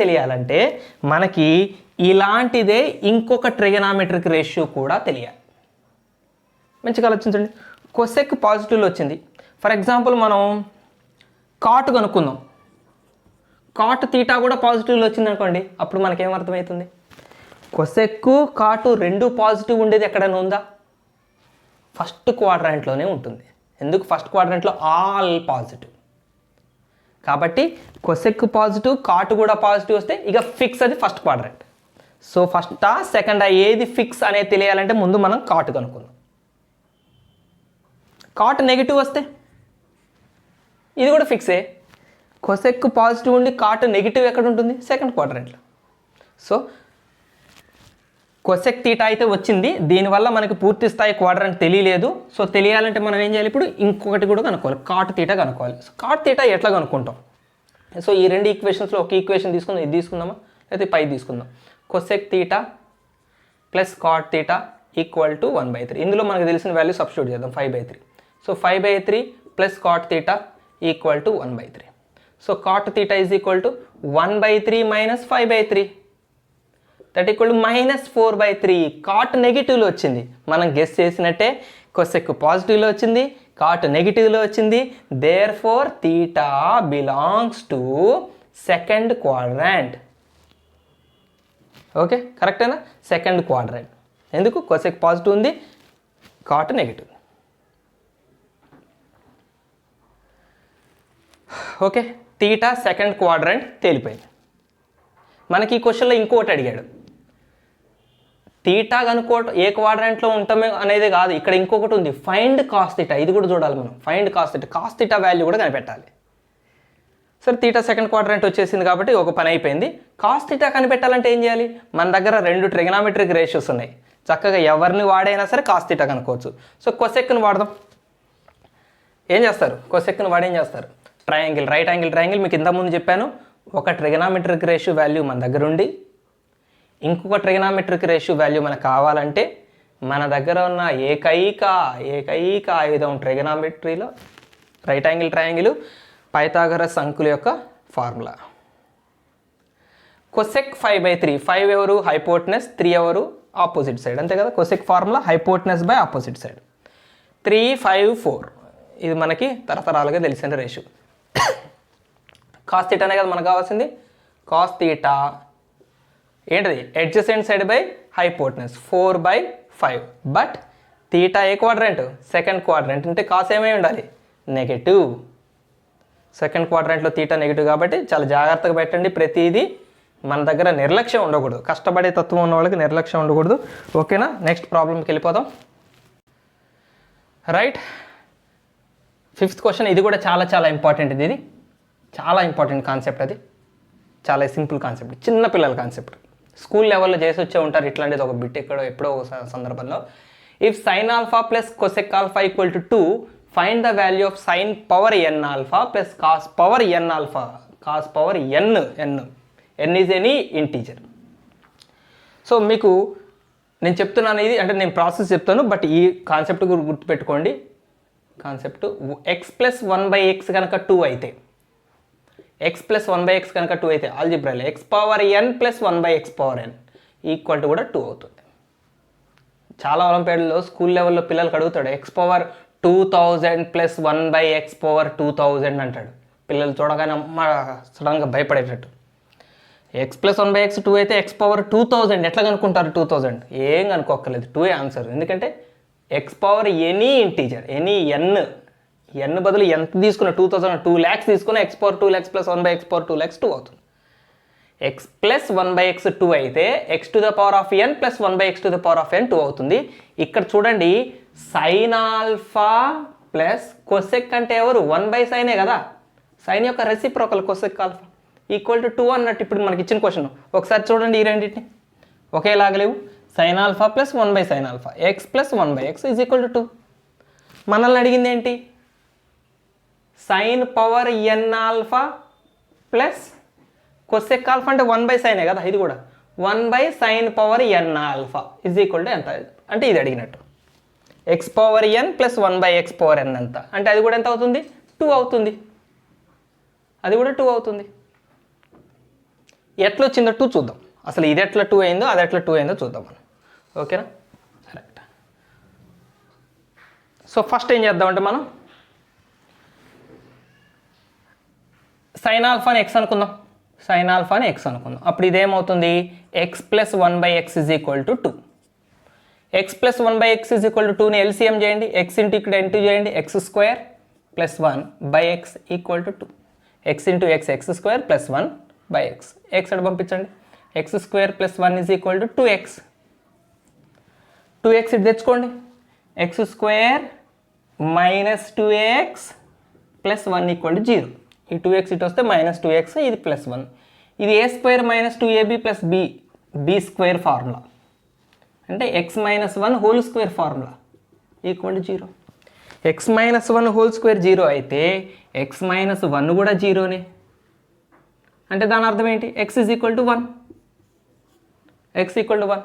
తెలియాలంటే మనకి ఇలాంటిదే ఇంకొక ట్రిగనామెట్రిక్ రేషియో కూడా తెలియాలి. మంచిగా ఆలోచించండి. కొసెక్ పాజిటివ్లో వచ్చింది. ఫర్ ఎగ్జాంపుల్ మనం కాట్ కనుక్కుందాం. కాట్ తీటా కూడా పాజిటివ్లో వచ్చింది అనుకోండి, అప్పుడు మనకేం అర్థమవుతుంది? కొసెక్కు కాటు 2 పాజిటివ్ ఉండేది ఎక్కడైనా ఉందా? ఫస్ట్ క్వాడ్రంట్లోనే ఉంటుంది. ఎందుకు? ఫస్ట్ క్వాడ్రంట్లో ఆల్ పాజిటివ్ కాబట్టి కొసెక్ పాజిటివ్, కాటు కూడా పాజిటివ్ వస్తే ఇక ఫిక్స్ అది ఫస్ట్ క్వాడ్రంట్. సో ఫస్టా సెకండా ఏది ఫిక్స్ అనేది తెలియాలంటే ముందు మనం కాటు కనుక్కుందాం. కాటు నెగిటివ్ వస్తే ఇది కూడా ఫిక్సే. కొసెక్ పాజిటివ్ ఉండి కాటు నెగిటివ్ ఎక్కడ ఉంటుంది? సెకండ్ క్వాడ్రంట్లో. సో కొసెక్ తీటా అయితే వచ్చింది, దీనివల్ల మనకి పూర్తి స్థాయి క్వాడ్రంట్ తెలియలేదు. సో తెలియాలంటే మనం ఏం చేయాలి? ఇప్పుడు ఇంకొకటి కూడా కనుక్కోవాలి, కాట్ తీటా కనుక్కోవాలి. సో కాట్ తీటా ఎట్లా కనుక్కుంటాం? సో ఈ 2 ఈక్వేషన్స్లో ఒక ఈక్వేషన్ తీసుకుందాం. ఇది తీసుకుందామా, లేకపోతే పై తీసుకుందాం. Cosec theta plus cot theta equal to 1/3. ఇందులో మనకు తెలిసిన వాల్యూ సబ్స్టిట్యూట్ చేద్దాం, 5/3. So 5/3 plus cot theta equal to 1/3. So cot theta is equal to 1/3 minus 5/3, that equal to -4/3. Cot నెగిటివ్లో వచ్చింది, మనం గెస్ చేసినట్టే. కొసెక్ పాజిటివ్లో వచ్చింది, కాట్ నెగిటివ్లో వచ్చింది. Therefore theta belongs to second quadrant. Okay, కరెక్టేనా? Second quadrant. ఎందుకు? కొసెక్ పాజిటివ్ ఉంది, cot negative. Okay, theta second quadrant తేలిపోయింది. మనకి ఈ క్వశ్చన్లో ఇంకోటి అడిగాడు. తీటా కనుక్కోవటం ఏ క్వాడ్రంట్లో ఉంటామే అనేది కాదు, ఇక్కడ ఇంకొకటి ఉంది, ఫైండ్ కాస్ తీటా. ఇది కూడా చూడాలి మనం. Find cos theta, cos theta value కూడా కనిపెట్టాలి. సరే, తీటా సెకండ్ క్వాడ్రంట్ వచ్చేసింది కాబట్టి ఒక పని అయిపోయింది. కాస్ తీటా కనిపెట్టాలంటే ఏం చేయాలి? మన దగ్గర 2 ట్రిగనామెట్రిక్ రేషియోస్ ఉన్నాయి. చక్కగా ఎవరిని వాడైనా సరే కాస్ తీటా కనుక్కోవచ్చు. సో కొసెక్ను వాడదాం. ఏం చేస్తారు? కొసెక్ను వాడి ఏం చేస్తారు? Triangle, right angle triangle. మీకు ఇంతకుముందు చెప్పాను, ఒక ట్రిగనామెట్రిక్ రేషియో వాల్యూ మన దగ్గర ఉండి ఇంకొక ట్రిగనామెట్రిక్ రేషియో వాల్యూ మనకు కావాలంటే మన దగ్గర ఉన్న ఏకైక ఆయుధం ట్రిగనామెట్రీలో రైట్ యాంగిల్ ట్రయాంగిల్, పైథాగరస్ అంకుల యొక్క ఫార్ములా. కొసెక్ 5/3. 5 ఎవరు? హైపోటెనస్. 3 ఎవరు? ఆపోజిట్ సైడ్, అంతే కదా. Cosec formula hypotenuse by opposite side. 3 5 4 ఇది మనకి తరతరాలుగా తెలిసిన రేషియో. కాస్ తీటానే కదా మనకు కావాల్సింది. కాస్ తీటా ఏంటిది? Adjacent side by hypotenuse 4/5. But theta A quadrant? Second quadrant. అంటే కాస్ ఏమై ఉండాలి? నెగటివ్. సెకండ్ క్వాడ్రంట్లో తీటా నెగిటివ్ కాబట్టి చాలా జాగ్రత్తగా పెట్టండి ప్రతిదీ. మన దగ్గర నిర్లక్ష్యం ఉండకూడదు. కష్టపడే తత్వం ఉన్న వాళ్ళకి నిర్లక్ష్యం ఉండకూడదు. ఓకేనా? నెక్స్ట్ ప్రాబ్లంకి వెళ్ళిపోదాం. Right, 5th question. ఇది కూడా చాలా ఇంపార్టెంట్. ఇది చాలా ఇంపార్టెంట్ కాన్సెప్ట్. అది చాలా సింపుల్ కాన్సెప్ట్, చిన్న పిల్లల కాన్సెప్ట్. స్కూల్ లెవెల్లో చేసి వచ్చే ఉంటారు ఇట్లాంటిది ఒక బిట్ ఎప్పుడో ఒక సందర్భంలో. If sine alpha plus cosec alpha equal to 2, find the value of sine power n alpha plus cos power n alpha. Cos power n is any integer. So మీకు నేను చెప్తున్నాను ఇది, అంటే నేను ప్రాసెస్ చెప్తాను, బట్ ఈ కాన్సెప్ట్ గుర్తుపెట్టుకోండి. Concept x + 1/x కనుక 2 అయితే ఎక్స్ ప్లస్ 1/x కనుక 2 అయితే ఆల్జిబ్రాలో x power n plus 1/x power n equal to కూడా 2 అవుతుంది. చాలా ఒలింపియాడ్లో స్కూల్ లెవెల్లో పిల్లలకి అడుగుతాడు X power 2000 plus 1/x power 2000 అంటాడు. పిల్లలు చూడగానే అమ్మ సడన్గా భయపడేటట్టు. ఎక్స్ ప్లస్ 1/x 2 అయితే ఎక్స్ పవర్ 2000 ఎట్లా కనుక్కుంటారు? 2000 ఏం కనుక్కోక్కర్లేదు, 2 ఆన్సర్. ఎందుకంటే x power any integer any n బదులు ఎంత తీసుకున్న 2000 2 lakhs తీసుకున్న x power 2 lakhs plus 1/x power 2 lakhs 2 అవుతుంది. ఎక్స్ ప్లస్ 1/x 2 అయితే x to the power of n plus 1/x to the power of n 2 అవుతుంది. ఇక్కడ చూడండి సైన్ ఆల్ఫా ప్లస్ కొసెక్ అంటే ఎవరు? 1/sin కదా, సైన్ యొక్క reciprocal cosec alpha equal to 2 అన్నట్టు. ఇప్పుడు మనకి ఇచ్చిన క్వశ్చన్ ఒకసారి చూడండి, ఈ రెండింటిని ఒకేలాగలేవు. Sine alpha plus 1/sin alpha x plus 1/x is equal to 2. మనల్ని అడిగింది ఏంటి? Sine power n alpha plus cosec alpha అంటే 1/sin కదా, ఇది కూడా 1/sin power n alpha is equal to ఎంత అంటే ఇది అడిగినట్టు. X power n plus 1/x power n ఎంత అంటే అది కూడా ఎంత అవుతుంది? 2 అవుతుంది. అది కూడా 2 అవుతుంది. ఎట్లా వచ్చిందో 2 చూద్దాం. అసలు ఇది ఎట్లా 2 అయిందో అది ఎట్లా 2 అయిందో చూద్దాం మనం. ఓకేనా? రైట్. సో ఫస్ట్ ఏం చేద్దామంటే మనం సైన్ ఆల్ఫాని ఎక్స్ అనుకుందాం. సైన్ ఆల్ఫాని ఎక్స్ అనుకుందాం. అప్పుడు ఇదేమవుతుంది? X plus 1/x is equal to 2. ఎక్స్ ప్లస్ 1/x ఈజ్ ఈక్వల్ టు 2ని ఎల్సిఎం చేయండి. ఎక్స్ ఇంటూ ఇక్కడ ఇంటూ చేయండి. X square plus 1/x equal to 2. X into x x square plus 1/x. X అటు పంపించండి. X square plus 1 is equal to 2x. 2x ఇటు తెచ్చుకోండి. X square minus 2x plus 1 equal to 0. ఈ 2x ఇటు వస్తే minus 2x, ఇది plus 1. ఇది a square minus 2ab plus b square formula అంటే x minus 1 whole square formula equal to 0. X minus 1 whole square 0 అయితే X minus 1 కూడా 0నే. అంటే దాని అర్థం ఏంటి? X is equal to 1. X equal to 1.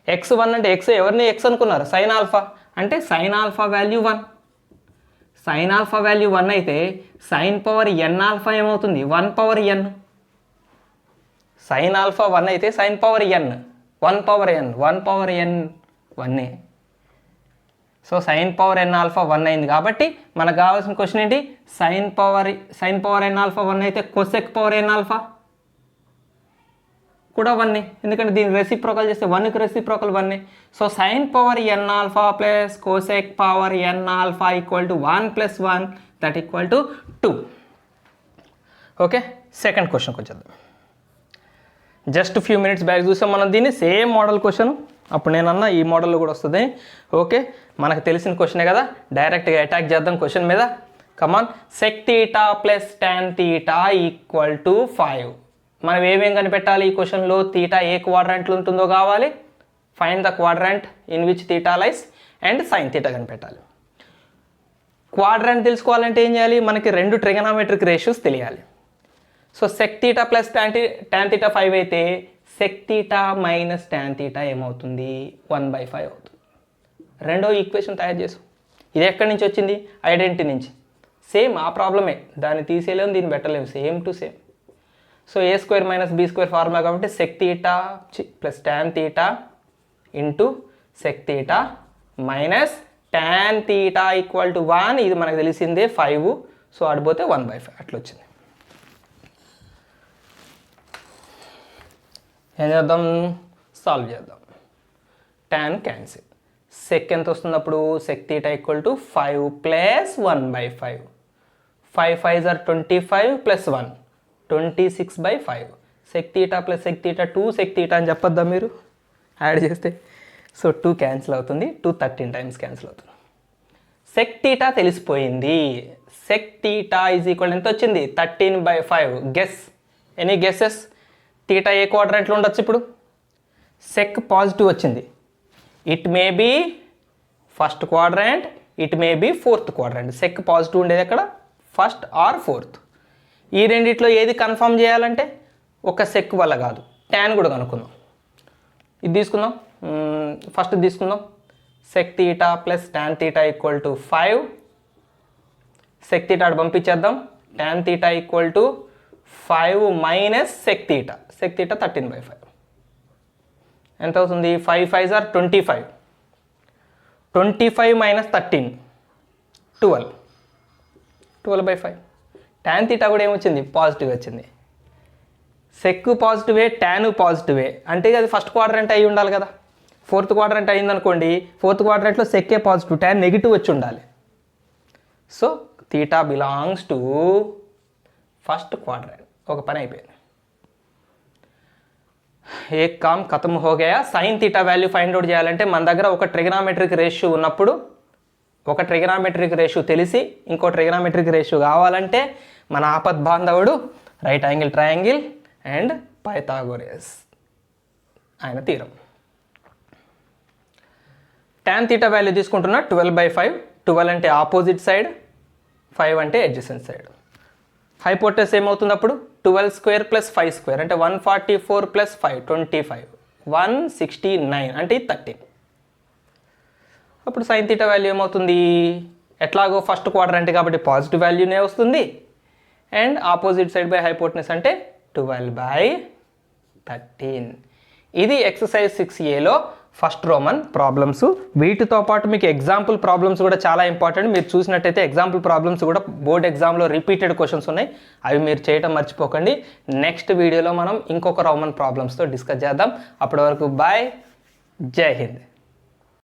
X 1 అంటే ఎక్స్ ఎవరిని ఎక్స్ అనుకున్నారు? సైన్ ఆల్ఫా అంటే sine alpha value 1. Sine alpha value 1 అయితే సైన్ పవర్ ఎన్ ఆల్ఫా ఏమవుతుంది? 1 పవర్ ఎన్. సైన్ ఆల్ఫా 1 అయితే సైన్ పవర్ ఎన్ 1 పవర్ ఎన్ 1 పవర్ ఎన్ 1ఏ. So sine power n alpha 1 అయింది కాబట్టి మనకు కావాల్సిన క్వశ్చన్ ఏంటి? సైన్ పవర్ ఎన్ ఆల్ఫా 1 అయితే కొసెక్ పవర్ ఎన్ ఆల్ఫా కూడా 1ఏ. ఎందుకంటే దీన్ని రెసిప్రోకల్ చేస్తే 1కి రెసిప్రోకల్ 1ఏ. So sine power n alpha plus cosec power n alpha equal to 1 plus 1 that equal to 2. Okay, second క్వశ్చన్కి వచ్చేద్దాం. జస్ట్ ఫ్యూ మినిట్స్ బ్యాక్ చూసాం మనం దీన్ని, సేమ్ మోడల్ క్వశ్చన్. అప్పుడు నేను అన్న ఈ మోడల్లో కూడా వస్తుంది. ఓకే, మనకు తెలిసిన క్వశ్చనే కదా, డైరెక్ట్గా అటాక్ చేద్దాం క్వశ్చన్ మీద. Come on. Sec theta plus tan theta equal to 5. మనం ఏమేం కనిపెట్టాలి ఈ క్వశ్చన్లో? థీటా ఏ క్వాడ్రంట్లో ఉంటుందో కావాలి, find the quadrant in which theta lies, and sine theta కనిపెట్టాలి. క్వాడ్రంట్ తెలుసుకోవాలంటే ఏం చేయాలి? మనకి 2 ట్రిగనామెట్రిక్ రేషియోస్ తెలియాలి. So sec theta plus tan theta 5 అయితే sec theta minus tan theta ఏమవుతుంది? 1/5 అవుతుంది. రెండో ఈక్వేషన్ తయారు చేసాం. ఇది ఎక్కడి నుంచి వచ్చింది? ఐడెంటిటీ నుంచి. సేమ్ ఆ ప్రాబ్లమే, దాన్ని తీసేయలేము, దీన్ని పెట్టలేము, same to same. So a square minus b square formula కాబట్టి sec theta plus tan theta into sec theta minus tan theta equal to 1. ఇది మనకు తెలిసిందే 5. సో అడిపోతే 1/5 అట్లా వచ్చింది. ఏం చేద్దాం? సాల్వ్ చేద్దాం. Tan cancel. సెక్ ఎంత వస్తుంది అప్పుడు? Sec theta equal to 5 plus 1/5. 5 5s are 25 plus 1 26/5. Sec theta plus sec theta 2 sec theta అని చెప్పొద్దా మీరు యాడ్ చేస్తే? సో 2 క్యాన్సిల్ అవుతుంది, 2 13 టైమ్స్ క్యాన్సిల్ అవుతుంది. సెక్ థీటా తెలిసిపోయింది. సెక్ థీటా ఈజ్ ఈక్వల్ ఎంత వచ్చింది? 13/5. Guess, any guesses? థీటా ఏ క్వాడ్రంట్లో ఉండొచ్చు ఇప్పుడు? సెక్ పాజిటివ్ వచ్చింది. It may be first quadrant, it may be fourth quadrant. Sec positive ఉండేది ఎక్కడ? First or fourth. ఈ రెండిట్లో ఏది కన్ఫర్మ్ చేయాలంటే ఒక సెక్ వల్ల కాదు, ట్యాన్ కూడా కనుక్కుందాం. ఇది తీసుకుందాం, ఫస్ట్ తీసుకుందాం. Sec theta plus tan theta equal to 5. Sec theta పంపించేద్దాం. Tan theta equal to 5 minus sec theta 13/5 ఎంత అవుతుంది? 5 5 ఆర్ 25, 25 మైనస్ 13 12/5. tan తీటా కూడా ఏమొచ్చింది? పాజిటివ్ వచ్చింది. సెక్ పాజిటివే, ట్యాన్ పాజిటివే, అంటే అది ఫస్ట్ క్వాడ్రంట్ అయి ఉండాలి కదా. ఫోర్త్ క్వాడ్రంట్ అయిందనుకోండి, ఫోర్త్ క్వాడ్రంట్లో సెక్కే పాజిటివ్, ట్యాన్ నెగిటివ్ వచ్చి ఉండాలి. So theta belongs to first quadrant. ఒక పని అయిపోయింది. ఏ కామ్ ఖతం హో Gaya. Sign theta value find out చేయాలంటే మన దగ్గర ఒక ట్రిగనామెట్రిక్ రేషియో ఉన్నప్పుడు, ఒక ట్రిగనామెట్రిక్ రేషియో తెలిసి ఇంకో ట్రిగనామెట్రిక్ రేషియో కావాలంటే మన ఆపద్ బాంధవుడు రైట్ యాంగిల్ ట్రయాంగిల్ అండ్ పైథాగోరస్ ఆయన థీరం. tan తీటా వాల్యూ తీసుకుంటున్నా 12/5. 12 అంటే ఆపోజిట్ సైడ్, 5 అంటే అడ్జసెంట్ సైడ్. హైపోటెనస్ ఏమవుతుంది అప్పుడు? 12 స్క్వేర్ ప్లస్ 5 స్క్వేర్ అంటే 144 ప్లస్ 5 25, 169 అంటే 13. అప్పుడు సైన్ తీటా వాల్యూ ఏమవుతుంది? ఎట్లాగో ఫస్ట్ క్వాడ్రంట్ కాబట్టి పాజిటివ్ వాల్యూనే వస్తుంది. And opposite side by hypotenuse అంటే 12/13. ఇది ఎక్సర్సైజ్ 6Aలో ఫస్ట్ రోమన్ ప్రాబ్లమ్స్. వీటితో పాటు మీకు ఎగ్జాంపుల్ ప్రాబ్లమ్స్ కూడా చాలా ఇంపార్టెంట్. మీరు చూసినట్టయితే ఎగ్జాంపుల్ ప్రాబ్లమ్స్ కూడా బోర్డ్ ఎగ్జామ్లో రిపీటెడ్ క్వశ్చన్స్ ఉన్నాయి, అవి మీరు చేయటం మర్చిపోకండి. నెక్స్ట్ వీడియోలో మనం ఇంకొక రోమన్ ప్రాబ్లమ్స్తో డిస్కస్ చేద్దాం. అప్పటి వరకు బాయ్, జై హింద్.